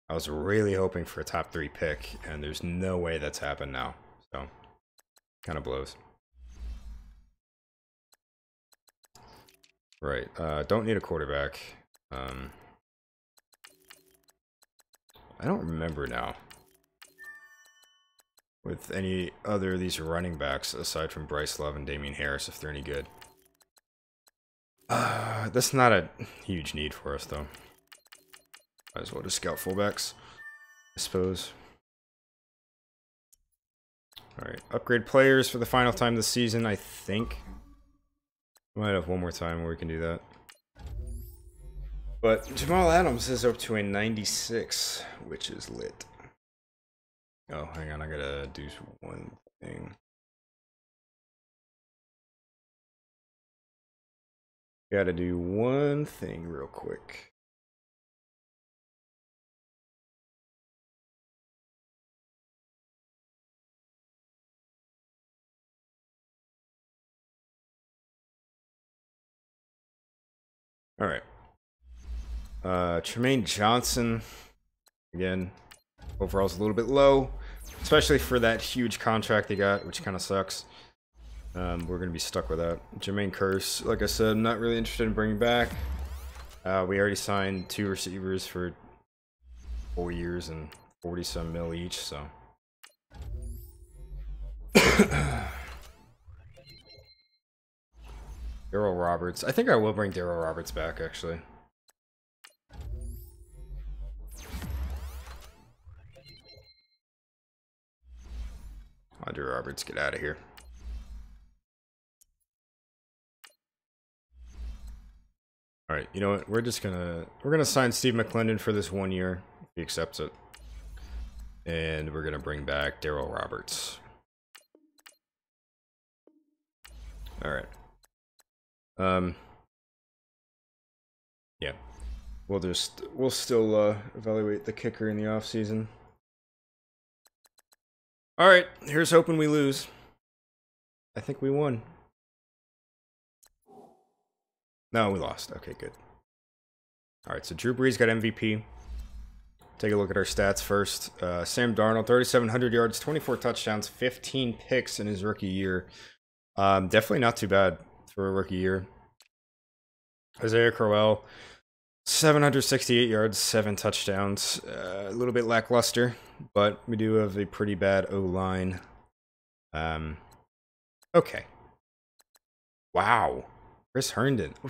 I was really hoping for a top 3 pick, and there's no way that's happened now. So, kind of blows. Right, don't need a quarterback. I don't remember now with any other of these running backs aside from Bryce Love and Damian Harris, if they're any good. That's not a huge need for us, though. Might as well just scout fullbacks, I suppose. Alright, upgrade players for the final time this season, I think. We might have one more time where we can do that. But Jamal Adams is up to a 96, which is lit. Oh, hang on, I gotta do one thing. Gotta do one thing real quick. Alright. Tremaine Johnson, again, overall's a little bit low, especially for that huge contract they got, which kind of sucks. We're going to be stuck with that. Jermaine Kearse, like I said, I'm not really interested in bringing back. We already signed 2 receivers for 4 years and 40-some mil each, so. Darryl Roberts. I think I will bring Darryl Roberts back, actually. Andre Roberts, get out of here. Alright, you know what? We're gonna sign Steve McClendon for this 1 year, if he accepts it. And we're gonna bring back Darryl Roberts. Alright. Yeah. We'll still evaluate the kicker in the offseason. Alright, here's hoping we lose. I think we won. No, we lost. Okay, good. Alright, so Drew Brees got MVP. Take a look at our stats first. Sam Darnold, 3,700 yards, 24 touchdowns, 15 picks in his rookie year. Definitely not too bad for a rookie year. Isaiah Crowell, 768 yards, 7 touchdowns. A little bit lackluster, but we do have a pretty bad O-line. Okay. Wow. Chris Herndon. Oh,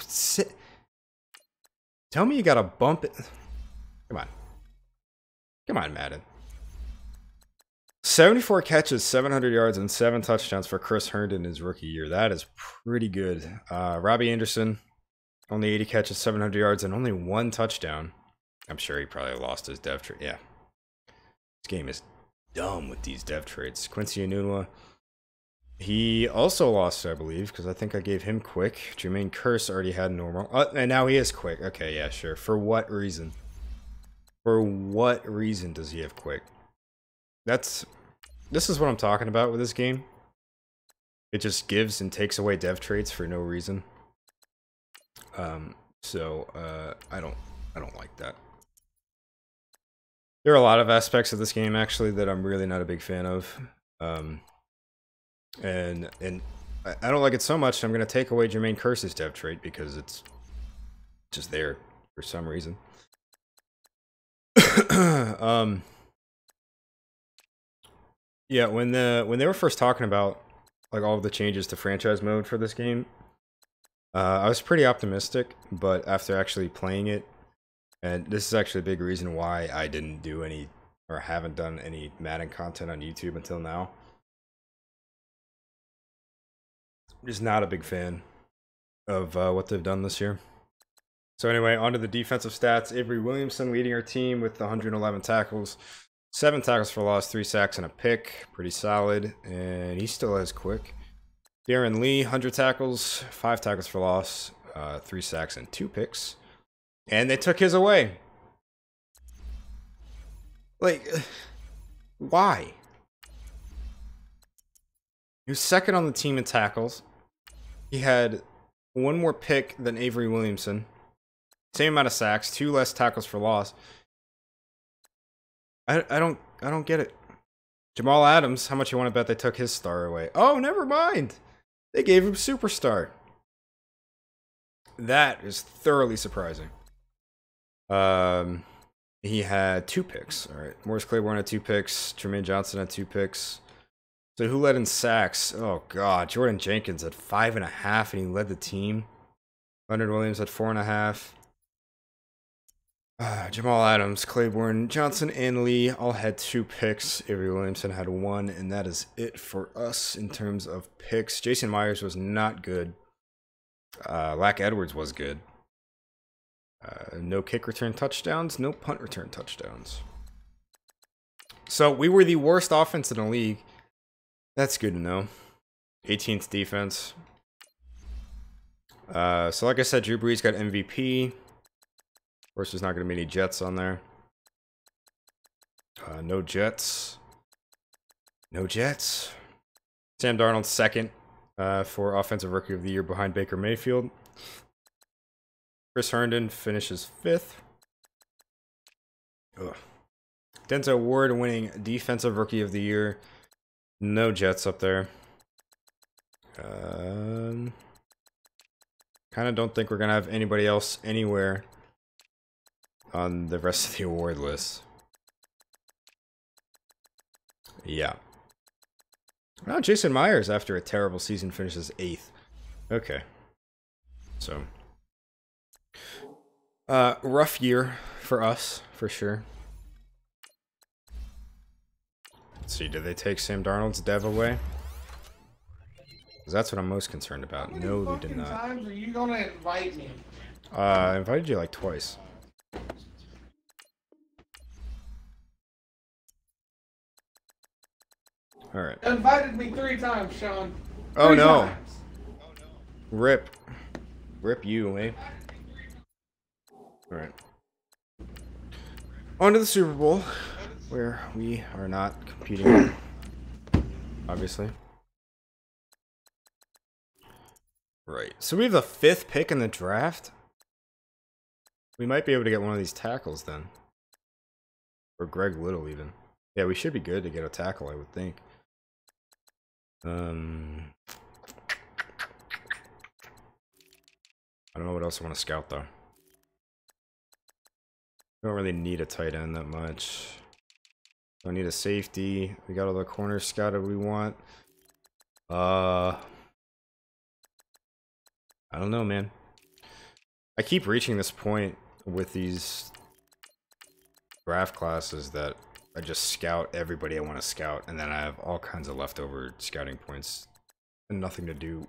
tell me you got to bump it. Come on. Come on, Madden. 74 catches, 700 yards, and 7 touchdowns for Chris Herndon in his rookie year. That is pretty good. Robbie Anderson, only 80 catches, 700 yards, and only 1 touchdown. I'm sure he probably lost his dev trade. Yeah. This game is dumb with these dev trades. Quincy Enunwa, he also lost, I believe, because I think I gave him quick. Jermaine Kearse already had normal. And now he is quick. Okay, yeah, sure. For what reason? For what reason does he have quick? This is what I'm talking about with this game. It just gives and takes away dev traits for no reason. So I don't like that. There are a lot of aspects of this game actually that I'm really not a big fan of. And I don't like it so much, I'm gonna take away Jermaine Kearse's dev trait because it's just there for some reason. Yeah, when they were first talking about like all of the changes to franchise mode for this game, I was pretty optimistic, but after actually playing it, and this is actually a big reason why I didn't do any or haven't done any Madden content on YouTube until now. I'm just not a big fan of what they've done this year. So anyway, on to the defensive stats. Avery Williamson leading our team with 111 tackles. 7 tackles for loss, 3 sacks, and a pick. Pretty solid. And he still has quick. Darren Lee, 100 tackles, 5 tackles for loss, 3 sacks, and 2 picks. And they took his away. Like, why? He was second on the team in tackles. He had 1 more pick than Avery Williamson. Same amount of sacks, 2 less tackles for loss. I don't get it. Jamal Adams, how much you want to bet they took his star away? Oh, never mind. They gave him superstar. That is thoroughly surprising. He had 2 picks. All right, Morris Claiborne had 2 picks. Jermaine Johnson had 2 picks. So who led in sacks? Oh God, Jordan Jenkins had 5.5, and he led the team. Leonard Williams had 4.5. Jamal Adams, Claiborne, Johnson, and Lee all had 2 picks. Avery Williamson had 1, and that is it for us in terms of picks. Jason Myers was not good. Lack Edwards was good. No kick return touchdowns, no punt return touchdowns. So we were the worst offense in the league. That's good to know. 18th defense. So like I said, Drew Brees got MVP. Of course, there's not going to be any Jets on there. No Jets. No Jets. Sam Darnold second for Offensive Rookie of the Year behind Baker Mayfield. Chris Herndon finishes 5th. Ugh. Denzel Ward winning Defensive Rookie of the Year. No Jets up there. Kind of don't think we're going to have anybody else anywhere on the rest of the award list. Yeah. Oh, Jason Myers, after a terrible season, finishes 8th. Okay. So, rough year for us, for sure. Let's see, did they take Sam Darnold's dev away? Because that's what I'm most concerned about. No, they did not. How many times are you gonna invite me? I invited you like twice. Alright. You invited me 3 times, Sean. Oh 3 no. times. Rip. Rip you, eh? Alright. On to the Super Bowl, where we are not competing, obviously. Right. So we have the 5th pick in the draft. We might be able to get one of these tackles then. Or Greg Little, even. Yeah, we should be good to get a tackle, I would think. I don't know what else I want to scout, though. Don't really need a tight end that much. Don't need a safety. We got all the corners scouted we want. I don't know, man. I keep reaching this point with these draft classes that I just scout everybody I want to scout, and then I have all kinds of leftover scouting points and nothing to do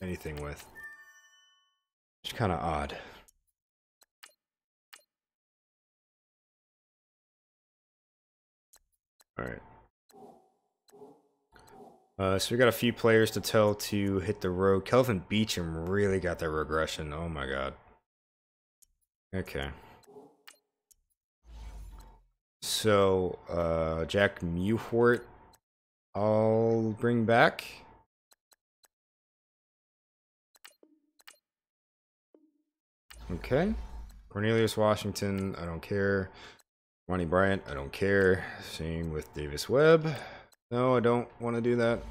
anything with. It's kind of odd. Alright. So we got a few players to tell to hit the road. Kelvin Beachum really got that regression. Oh my god. Okay. So, Jack Mewhort, I'll bring back. Okay. Cornelius Washington, I don't care. Ronnie Bryant, I don't care. Same with Davis Webb. No, I don't want to do that.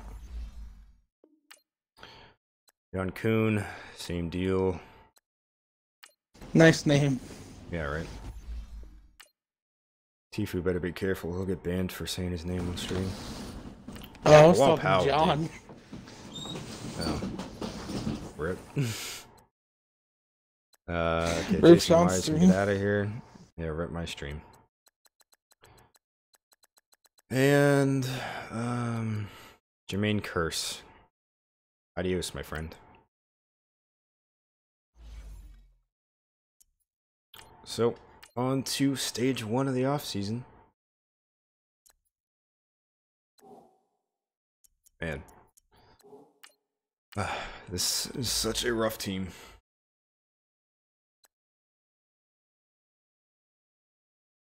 John Kuhn, same deal. Nice name. Yeah, right. Tifu better be careful. He'll get banned for saying his name on stream. Oh, I was Well, talking pal, John. dude. Oh. Rip. Okay, Rip Jason Sean's Myers can stream. get out of here. Yeah, rip my stream. And, Jermaine Curse. Adios, my friend. So, on to stage 1 of the offseason. Man. This is such a rough team.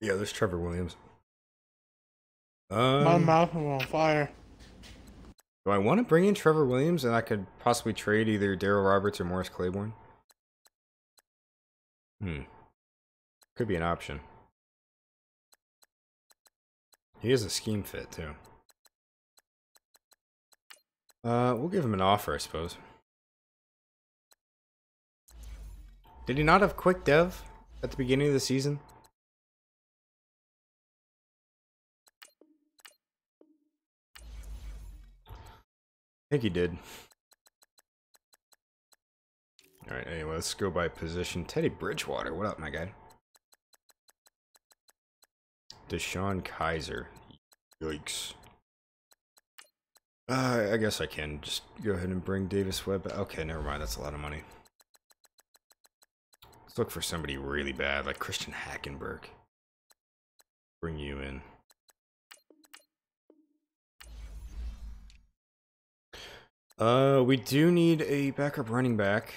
Yeah, there's Trevor Williams. My mouth is on fire. Do I want to bring in Trevor Williams and I could possibly trade either Darryl Roberts or Morris Claiborne? Could be an option. He is a scheme fit, too. We'll give him an offer, I suppose. Did he not have quick dev at the beginning of the season? I think he did. Alright, anyway, let's go by position. Teddy Bridgewater, what up, my guy? Deshaun Kaiser. Yikes. I guess I can just go ahead and bring Davis Webb. Okay, never mind. That's a lot of money. Let's look for somebody really bad, like Christian Hackenberg. Bring you in. We do need a backup running back.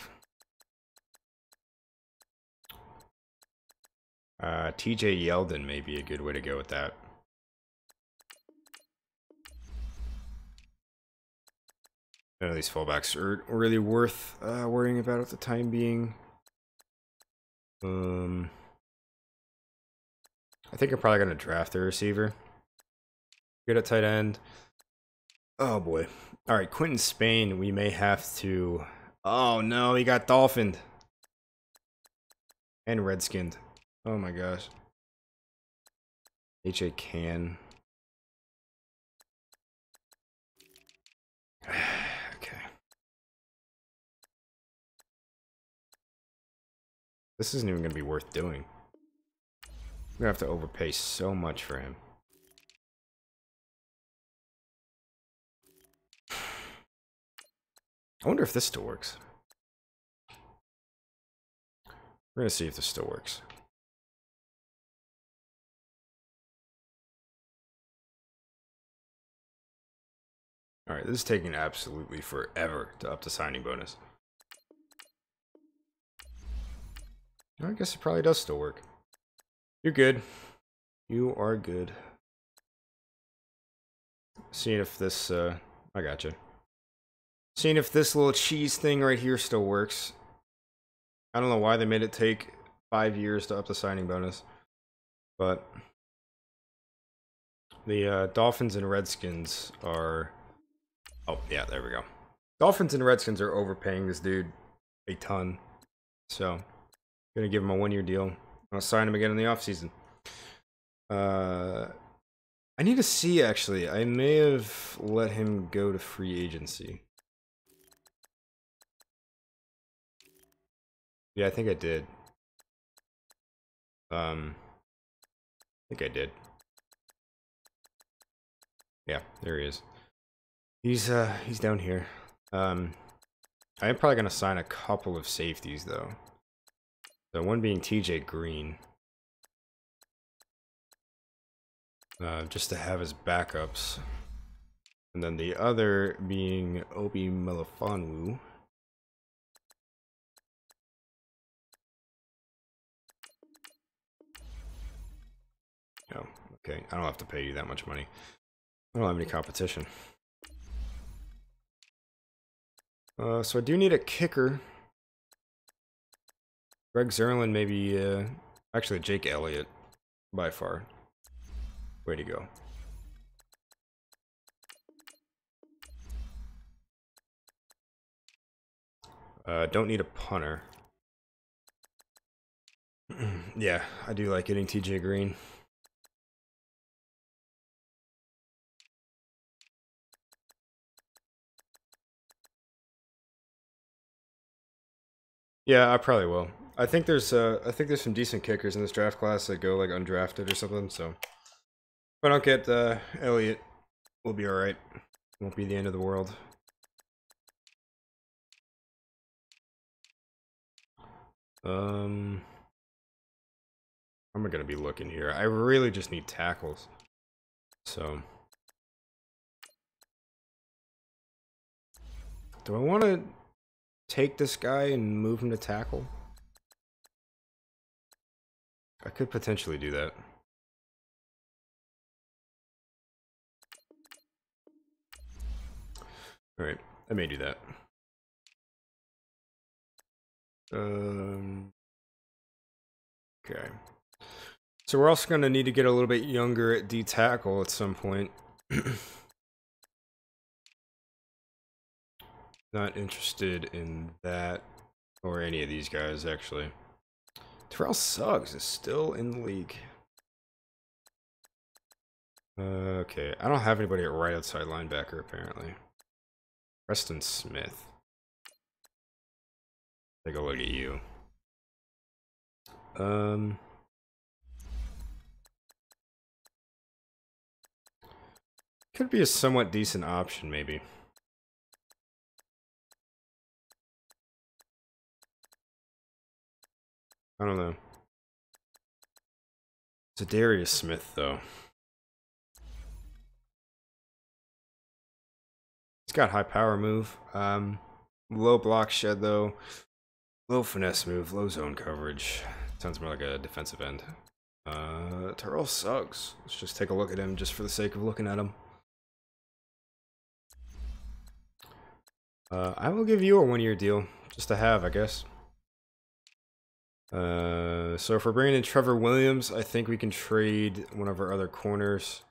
TJ Yeldon may be a good way to go with that. None of these fullbacks are really worth worrying about at the time being. I think I'm probably going to draft a receiver. Good at tight end. Oh boy. Alright, Quentin Spain, we may have to... Oh no, he got dolphined. And redskinned. Oh my gosh. H.A. Can. Okay. This isn't even going to be worth doing. We're going to have to overpay so much for him. I wonder if this still works. We're going to see if this still works. Alright, this is taking absolutely forever to up the signing bonus. I guess it probably does still work. You're good. You are good. Seeing if this, I gotcha. Seeing if this little cheese thing right here still works. I don't know why they made it take 5 years to up the signing bonus. But the Dolphins and Redskins are... Oh, yeah, there we go. Dolphins and Redskins are overpaying this dude a ton. So, gonna give him a 1-year deal. I'll sign him again in the offseason. I need to see, actually. I may have let him go to free agency. Yeah, I think I did. I think I did. Yeah, there he is. He's down here. I am probably gonna sign a couple of safeties though. So one being TJ Green. Just to have his backups. And then the other being Obi Melifonwu. Oh, okay. I don't have to pay you that much money. I don't have any competition. So I do need a kicker. Greg Zerlin, maybe, actually Jake Elliott, by far. Way to go. Don't need a punter. Yeah, I do like getting TJ Green. Yeah, I probably will. I think there's some decent kickers in this draft class that go like undrafted or something. So if I don't get Elliott, we'll be all right. Won't be the end of the world. How am I gonna be looking here? I really just need tackles. So do I want to take this guy and move him to tackle? I could potentially do that. Alright, I may do that. Okay. So we're also going to need to get a little bit younger at D-tackle at some point. Not interested in that or any of these guys, actually. Terrell Suggs is still in the league. Okay, I don't have anybody at right outside linebacker, apparently. Preston Smith. Take a look at you. Could be a somewhat decent option, maybe. I don't know. It's Darius Smith, though. He's got high power move. Low block shed, though. Low finesse move, low zone coverage. Sounds more like a defensive end. Terrell Suggs. Let's just take a look at him just for the sake of looking at him. I will give you a 1-year deal, just to have, I guess. So if we're bringing in Trevor Williams, I think we can trade one of our other corners.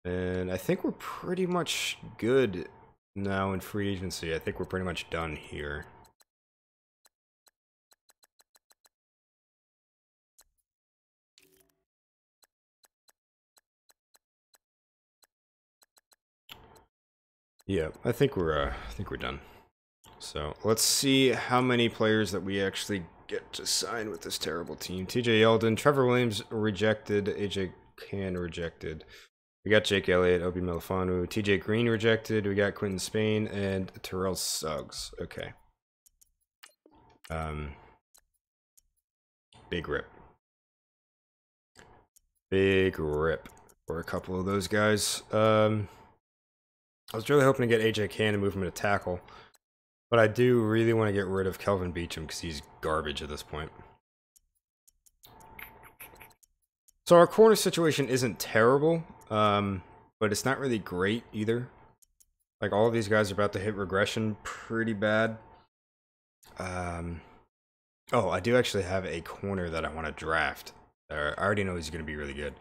And I think we're pretty much good now in free agency. I think we're pretty much done here. Yeah, I think we're done. So let's see how many players that we actually get to sign with this terrible team. TJ Yeldon, Trevor Williams rejected, AJ Can rejected. We got Jake Elliott, Obi Melifonwu, TJ Green rejected. We got Quentin Spain and Terrell Suggs. Okay. Big rip. Big rip for a couple of those guys. I was really hoping to get AJ Can and move him to tackle. But I do really want to get rid of Kelvin Beachum because he's garbage at this point. So our corner situation isn't terrible, but it's not really great either. Like, all of these guys are about to hit regression pretty bad. Oh, I do actually have a corner that I want to draft. I already know he's going to be really good.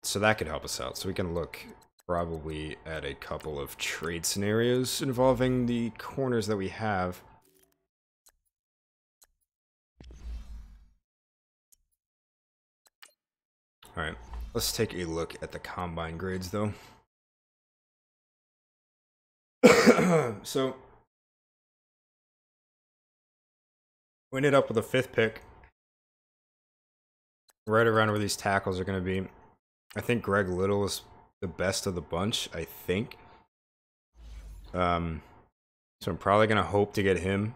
So that could help us out. So we can look probably at a couple of trade scenarios involving the corners that we have. Alright, let's take a look at the combine grades though. So we ended up with a 5th pick, right around where these tackles are going to be. I think Greg Little is the best of the bunch, I think. So I'm probably going to hope to get him.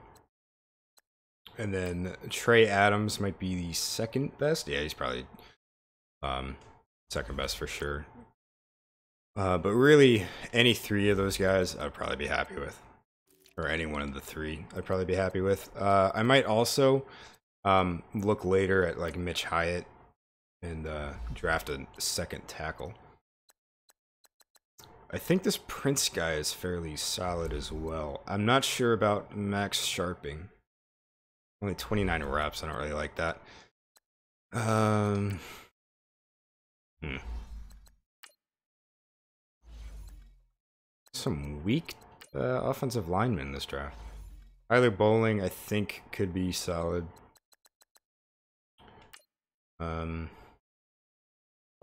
And then Trey Adams might be the 2nd best. Yeah, he's probably 2nd best for sure. But really, any 3 of those guys I'd probably be happy with. Or any one of the 3 I'd probably be happy with. I might also look later at like Mitch Hyatt and draft a 2nd tackle. I think this Prince guy is fairly solid as well. I'm not sure about Max Sharping. Only 29 reps. I don't really like that. Some weak offensive linemen in this draft. Tyler Bowling, I think, could be solid. Well,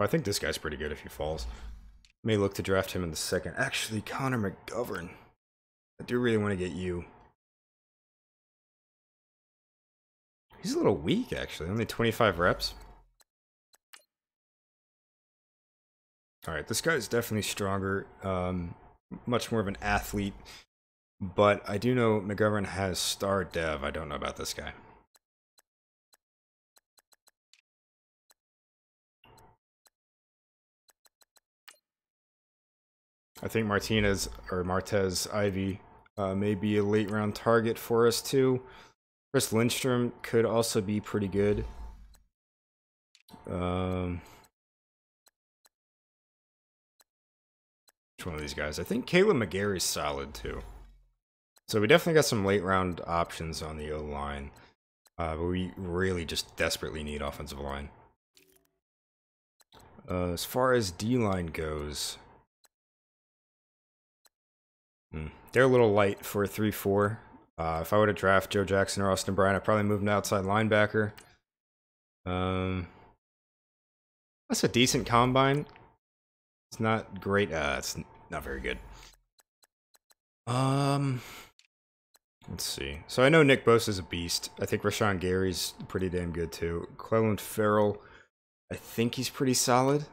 I think this guy's pretty good if he falls. May look to draft him in the 2nd. Actually, Connor McGovern. I do really want to get you. He's a little weak, actually. Only 25 reps. Alright, this guy is definitely stronger. Much more of an athlete. But I do know McGovern has star dev. I don't know about this guy. I think Martez Ivy may be a late round target for us too. Chris Lindstrom could also be pretty good. Which one of these guys? I think Caleb McGarry's solid too. So we definitely got some late round options on the O-line. But we really just desperately need offensive line. As far as D-line goes, they're a little light for a 3-4. If I were to draft Joe Jackson or Austin Bryant, I'd probably move him to outside linebacker. That's a decent combine. It's not great. It's not very good. Let's see. So I know Nick Bosa's a beast. I think Rashawn Gary's pretty damn good too. Cleveland Farrell, I think he's pretty solid.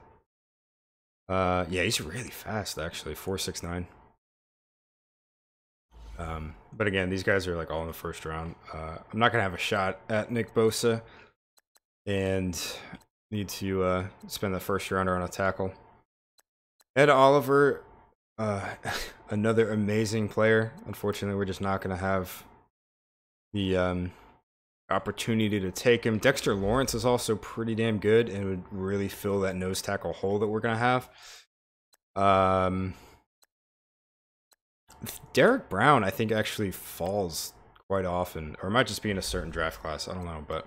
Yeah, he's really fast actually. 4.69. But again, these guys are like all in the 1st round. I'm not gonna have a shot at Nick Bosa, and need to spend the 1st rounder on a tackle. Ed Oliver, another amazing player. Unfortunately, we're just not gonna have the opportunity to take him. Dexter Lawrence is also pretty damn good and would really fill that nose tackle hole that we're gonna have. Derek Brown, I think, actually falls quite often, or it might just be in a certain draft class. I don't know, but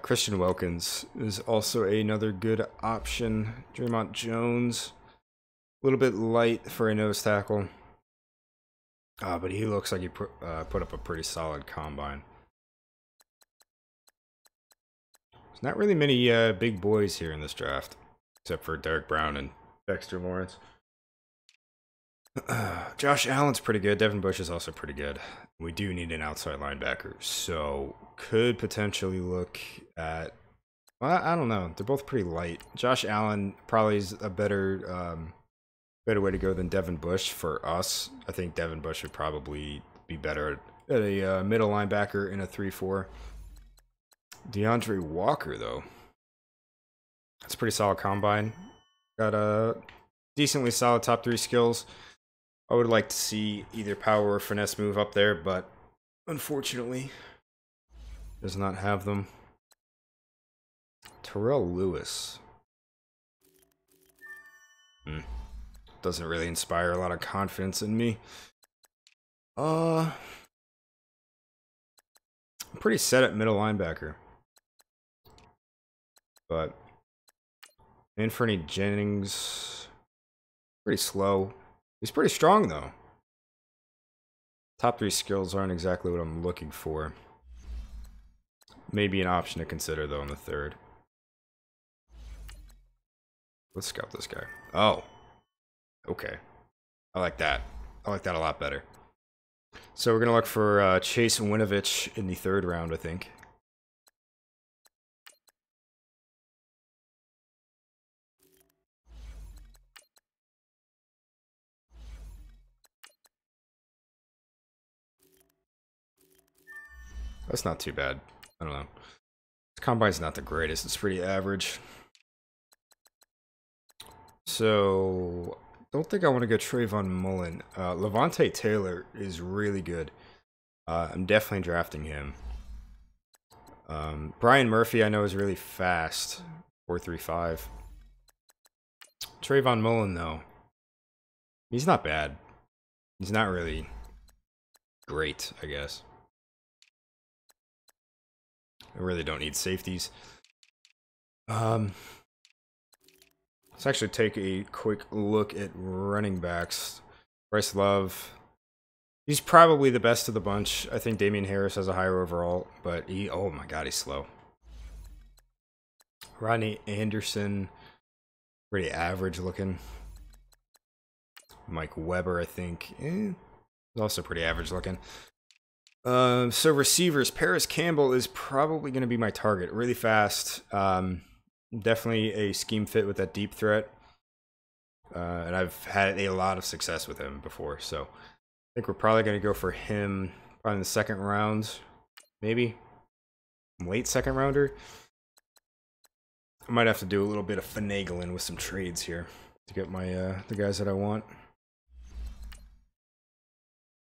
Christian Wilkins is also another good option. Draymond Jones, a little bit light for a nose tackle, but he looks like he put up a pretty solid combine. There's not really many big boys here in this draft, except for Derek Brown and Dexter Lawrence. Josh Allen's pretty good. Devin Bush is also pretty good. We do need an outside linebacker, so could potentially look at. Well, I don't know. They're both pretty light. Josh Allen probably is a better way to go than Devin Bush for us. I think Devin Bush would probably be better at a middle linebacker in a 3-4. DeAndre Walker, though, that's a pretty solid combine. Got a decently solid top 3 skills. I would like to see either power or finesse move up there, but unfortunately does not have them. Terrell Lewis. Doesn't really inspire a lot of confidence in me. I'm pretty set at middle linebacker. But Anthony Jennings, pretty slow. He's pretty strong, though. Top 3 skills aren't exactly what I'm looking for. Maybe an option to consider, though, in the 3rd. Let's scout this guy. Oh, okay. I like that. I like that a lot better. So we're gonna look for Chase Winovich in the 3rd round, I think. That's not too bad. I don't know. This combine's not the greatest. It's pretty average. So, don't think I want to go Trayvon Mullen. Levante Taylor is really good. I'm definitely drafting him. Brian Murphy, I know, is really fast. 4.35. Trayvon Mullen, though, he's not bad. He's not really great, I guess. I really don't need safeties. Let's actually take a quick look at running backs. Bryce Love. He's probably the best of the bunch. I think Damian Harris has a higher overall, but oh my god, he's slow. Rodney Anderson, pretty average looking. Mike Weber, I think, also pretty average looking. So receivers, Paris Campbell is probably going to be my target. Really fast. Definitely a scheme fit with that deep threat. And I've had a lot of success with him before, so I think we're probably going to go for him probably in the 2nd round, maybe late 2nd rounder. I might have to do a little bit of finagling with some trades here to get my the guys that I want.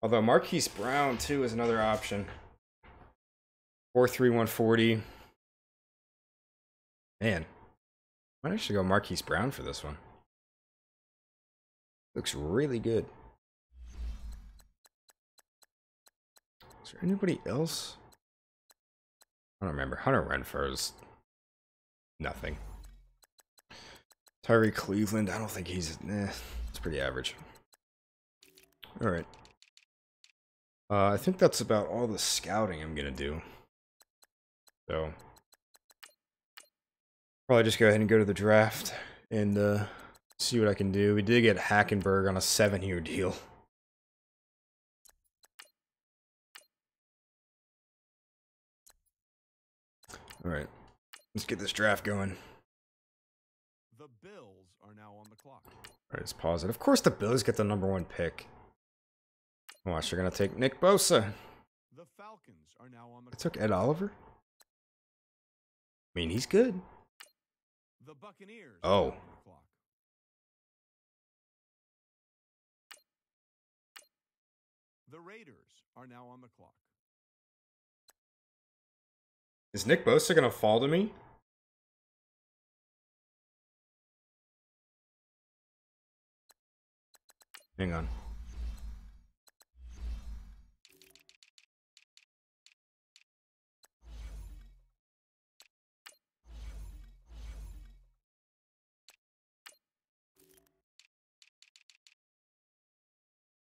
Although Marquise Brown too is another option. 4.3, 140. Man, I might actually go Marquise Brown for this one. Looks really good. Is there anybody else? I don't remember. Hunter Renfro's nothing. Tyree Cleveland, I don't think he's... it's pretty average. Alright. I think that's about all the scouting I'm going to do. So, probably just go ahead and go to the draft and see what I can do. We did get Hackenberg on a 7-year deal. Alright, let's get this draft going. The Bills are now on the clock. Alright, let's pause it. Of course the Bills get the #1 pick. Watch, they're going to take Nick Bosa. The Falcons are now on the I took Ed Oliver? I mean, he's good. The Buccaneers Oh. are now on the clock. The Raiders are now on the clock. Is Nick Bosa going to fall to me? Hang on.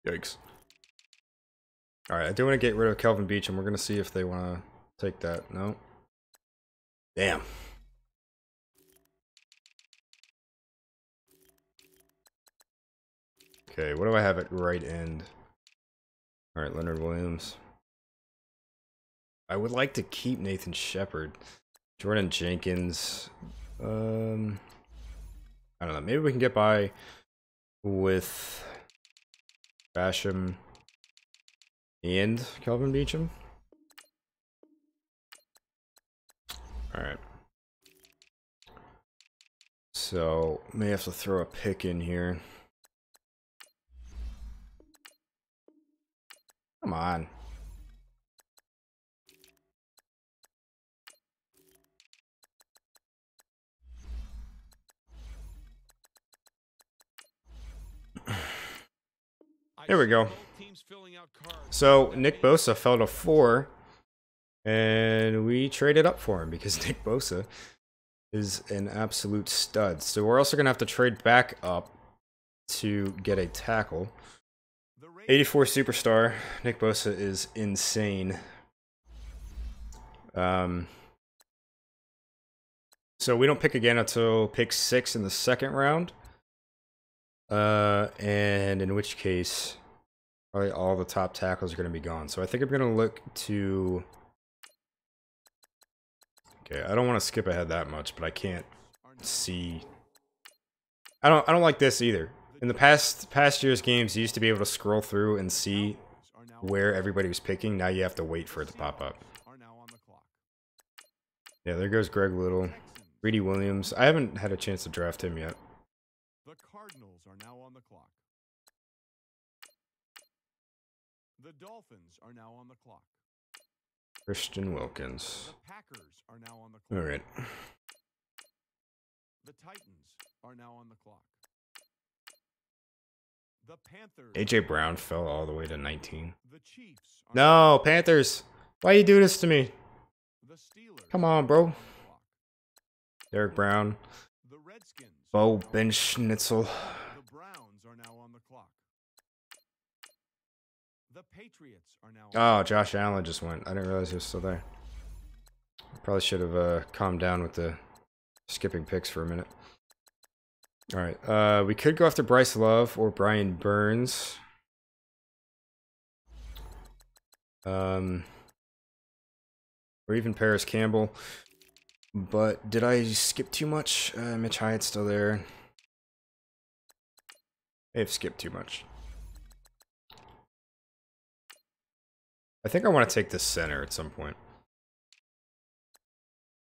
Yikes. Alright, I do want to get rid of Kelvin Beachum. We're going to see if they want to take that. No. Damn. Okay, what do I have at right end? Alright, Leonard Williams. I would like to keep Nathan Shepard. Jordan Jenkins. I don't know. Maybe we can get by with Basham and Kelvin Beachum. Alright. So, may have to throw a pick in here. Come on. There we go. So Nick Bosa fell to 4, and we traded up for him because Nick Bosa is an absolute stud. So we're also going to have to trade back up to get a tackle. 84 superstar. Nick Bosa is insane. So we don't pick again until pick 6 in the second round. And in which case, probably all the top tackles are going to be gone. So I think I'm going to look to... Okay, I don't want to skip ahead that much, but I can't see... I don't like this either. In the past year's games, you used to be able to scroll through and see where everybody was picking. Now you have to wait for it to pop up. Yeah, there goes Greg Little. Greedy Williams. I haven't had a chance to draft him yet. The Cardinals are now on the clock. The Dolphins are now on the clock. Christian Wilkins. The Packers are now on the clock. All right. The Titans are now on the clock. The Panthers. AJ Brown fell all the way to 19. The Chiefs are No, Panthers. Why you do this to me? The Steelers. Come on, bro. Derek Brown. The Redskins. Bo Ben Schnitzel. The Browns are now on the clock. The Patriots are now Oh, Josh Allen just went. I didn't realize he was still there. Probably should have calmed down with the skipping picks for a minute. All right. We could go after Bryce Love or Brian Burns. Or even Paris Campbell. But did I skip too much? Mitch Hyatt's still there. I've skipped too much. I think I want to take this center at some point.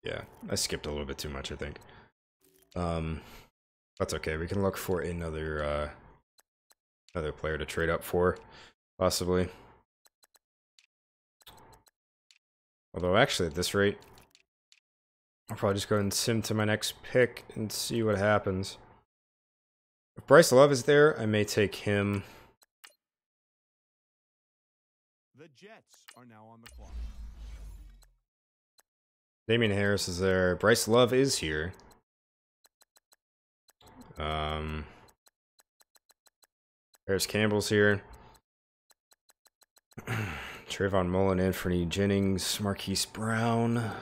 Yeah, I skipped a little bit too much, I think. That's okay. We can look for another player to trade up for, possibly. Although, actually, at this rate, I'll probably just go and sim to my next pick and see what happens. If Bryce Love is there, I may take him. The Jets are now on the clock. Damian Harris is there. Bryce Love is here. Paris Campbell's here. Trayvon Mullen, Anthony Jennings, Marquise Brown.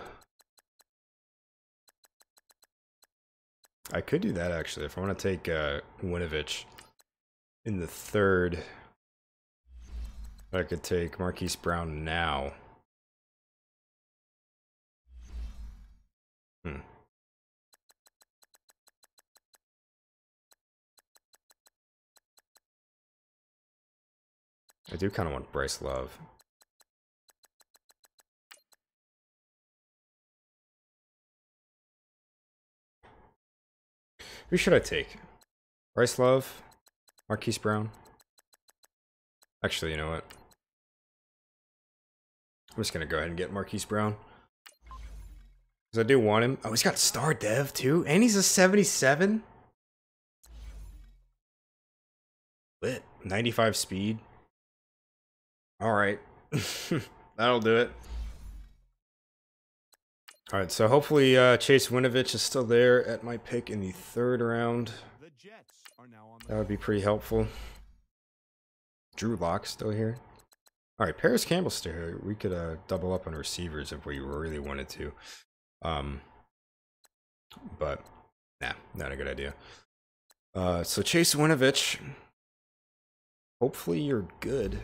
I could do that actually if I want to take Winovich in the third. I could take Marquise Brown now. I do kind of want Bryce Love. Who should I take? Bryce Love? Marquise Brown? Actually, you know what? I'm just going to go ahead and get Marquise Brown. Because I do want him. Oh, he's got star dev too? And he's a 77? Lit. 95 speed. Alright. That'll do it. Alright, so hopefully Chase Winovich is still there at my pick in the third round. The Jets are now on the That would be pretty helpful. Drew Lock still here. Alright, Paris Campbell's still here. We could double up on receivers if we really wanted to. But, nah, not a good idea. So Chase Winovich. Hopefully you're good.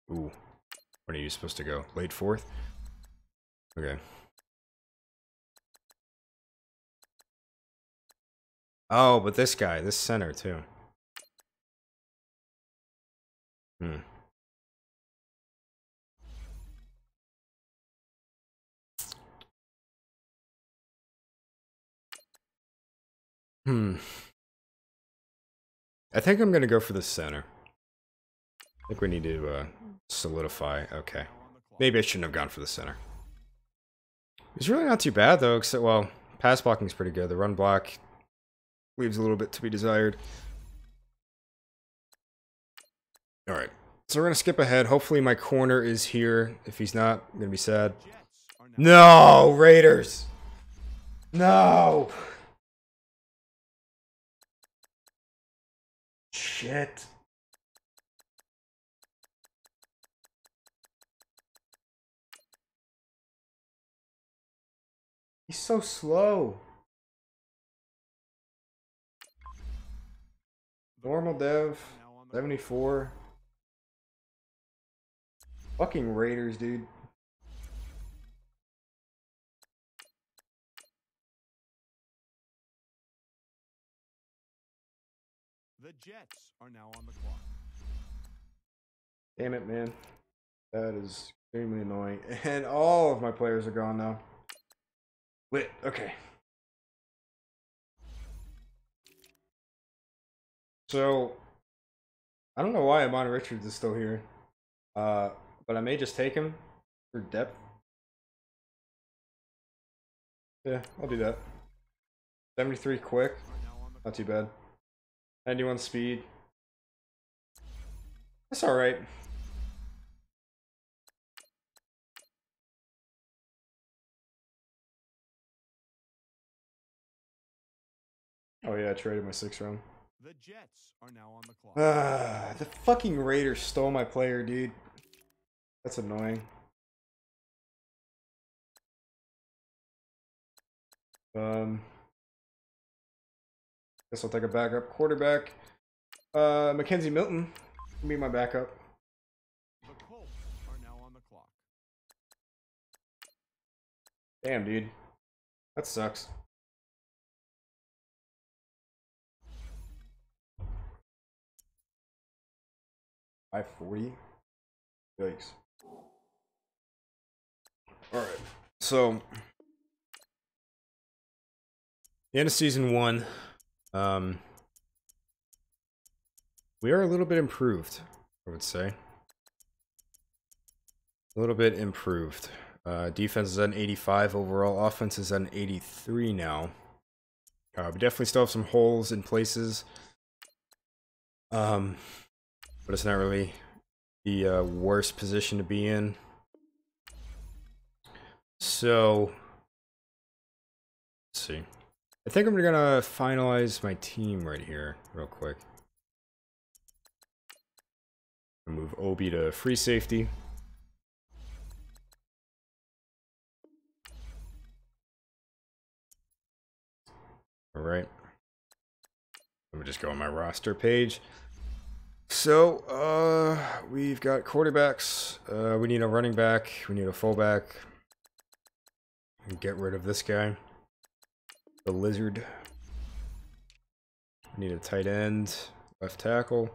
Ooh. When are you supposed to go? Late fourth? Okay. Oh, but this guy, this center too. I think I'm gonna go for the center. I think we need to solidify. Okay. Maybe I shouldn't have gone for the center. It's really not too bad though, except, well, pass blocking's pretty good. The run block leaves a little bit to be desired. Alright. So we're gonna skip ahead. Hopefully my corner is here. If he's not, I'm gonna be sad. No, Raiders! No! Shit. He's so slow. Normal dev, 74. Fucking Raiders, dude. The Jets are now on the clock. Damn it, man. That is extremely annoying. And all of my players are gone now. Wait, okay. So, I don't know why Amon Richards is still here. But I may just take him for depth. Yeah, I'll do that. 73 quick. Not too bad. 91 speed. That's alright. Oh yeah, I traded my 6th round. The Jets are now on the clock. The fucking Raiders stole my player, dude. That's annoying. Guess I'll take a backup quarterback. Mackenzie Milton can be my backup. The Colts are now on the clock. Damn, dude. That sucks. $540? Yikes. Alright. So the end of season 1. We are a little bit improved, I would say. A little bit improved. Defense is at an 85 overall. Offense is at an 83 now. We definitely still have some holes in places. But it's not really the worst position to be in. So, let's see. I think I'm gonna finalize my team right here, real quick. Move Obi to free safety. Alright. Let me just go on my roster page. So, we've got quarterbacks. We need a running back. We need a fullback. Get rid of this guy. The lizard. We need a tight end. Left tackle.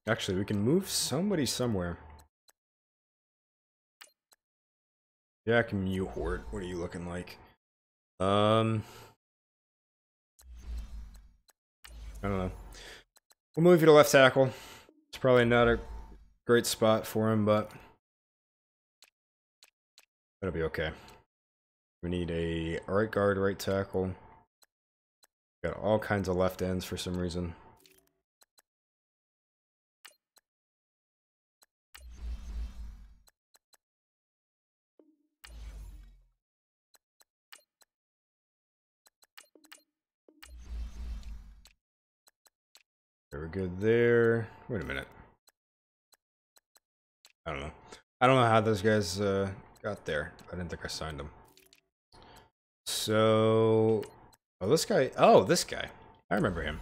Actually, we can move somebody somewhere. Jack Mewhort, what are you looking like? I don't know. We'll move you to left tackle. It's probably not a great spot for him, but that'll be okay. We need a right guard, right tackle. Got all kinds of left ends for some reason. Very good there. Wait a minute. I don't know. I don't know how those guys got there. I didn't think I signed them. So, oh, this guy. Oh, this guy. I remember him.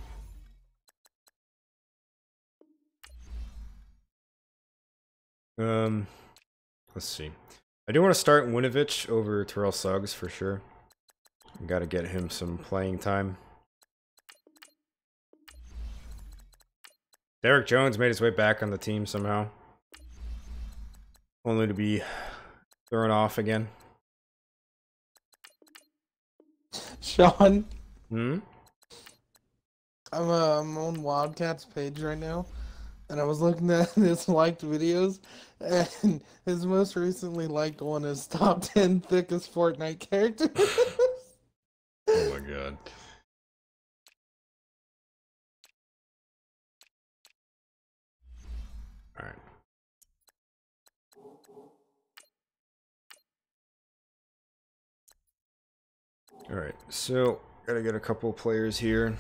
Let's see. I do want to start Winovich over Terrell Suggs for sure. Got to get him some playing time. Derek Jones made his way back on the team somehow. Only to be thrown off again. Sean, Hmm? I'm on Wildcats page right now, and I was looking at his liked videos, and his most recently liked one is top 10 thickest Fortnite characters. Oh my god. Alright. Alright, so gotta get a couple players here.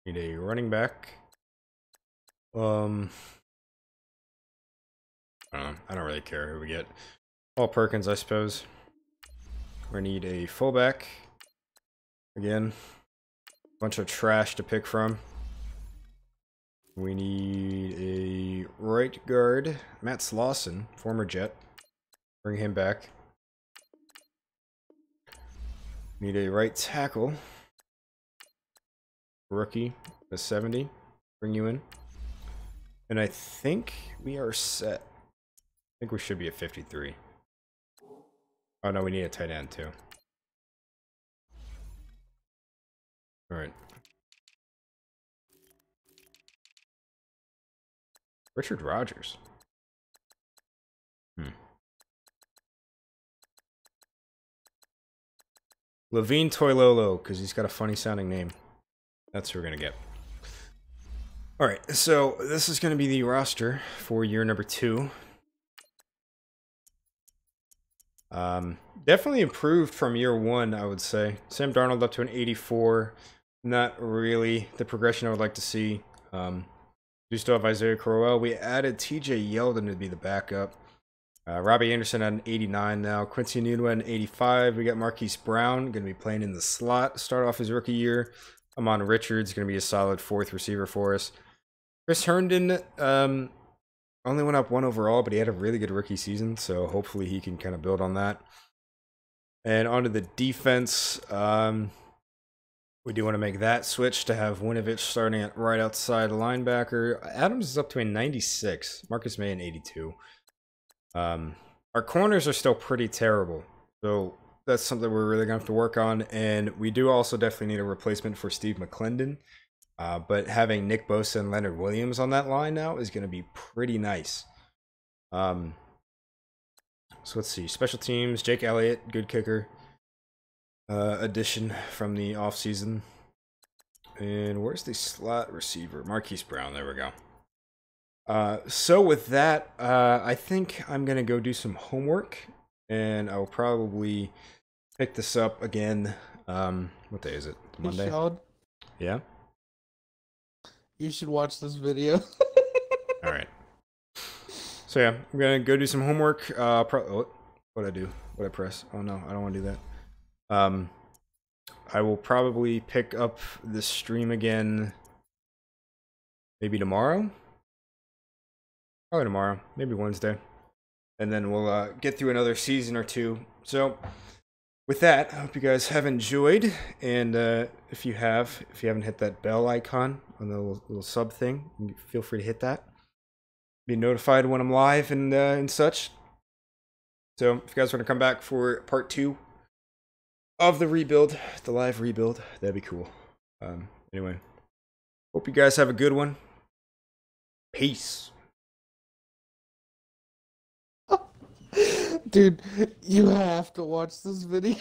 Need a running back. I don't know. I don't really care who we get. Paul Perkins, I suppose. We need a fullback. Again, bunch of trash to pick from. We need a right guard. Matt Slauson, former Jet. Bring him back. Need a right tackle. Rookie, a 70. Bring you in. And I think we are set. I think we should be at 53. Oh no, we need a tight end too. Alright. Richard Rogers. Levine Toilolo, because he's got a funny sounding name. That's who we're going to get. Alright, so this is going to be the roster for year number 2. Definitely improved from year 1, I would say. Sam Darnold up to an 84. Not really the progression I would like to see. We still have Isaiah Crowell. We added TJ Yeldon to be the backup. Robbie Anderson at an 89 now. Quincy Enunwa at an 85. We got Marquise Brown, going to be playing in the slot. Start off his rookie year. Amon Richards, going to be a solid 4th receiver for us. Chris Herndon only went up 1 overall, but he had a really good rookie season, so hopefully he can kind of build on that. And onto the defense. We do want to make that switch to have Winovich starting at right outside linebacker. Adams is up to a 96. Marcus May an 82. Our corners are still pretty terrible, so that's something we're really going to have to work on. And we do also definitely need a replacement for Steve McClendon. But having Nick Bosa and Leonard Williams on that line now is going to be pretty nice. So let's see. Special teams, Jake Elliott, good kicker. Addition from the offseason. And where's the slot receiver? Marquise Brown, there we go. So with that, I think I'm going to go do some homework. And I'll probably pick this up again. What day is it? Monday? Yeah? You should watch this video. Alright. So yeah, I'm going to go do some homework. What'd I do? What'd I press? Oh no, I don't want to do that. I will probably pick up the stream again maybe tomorrow. Probably tomorrow, maybe Wednesday. And then we'll get through another season or 2. So with that, I hope you guys have enjoyed. And if you haven't hit that bell icon on the little sub thing, feel free to hit that. Be notified when I'm live and such. So if you guys want to come back for part 2 of the rebuild, the live rebuild, that'd be cool. Anyway, hope you guys have a good one. Peace. Dude, you have to watch this video.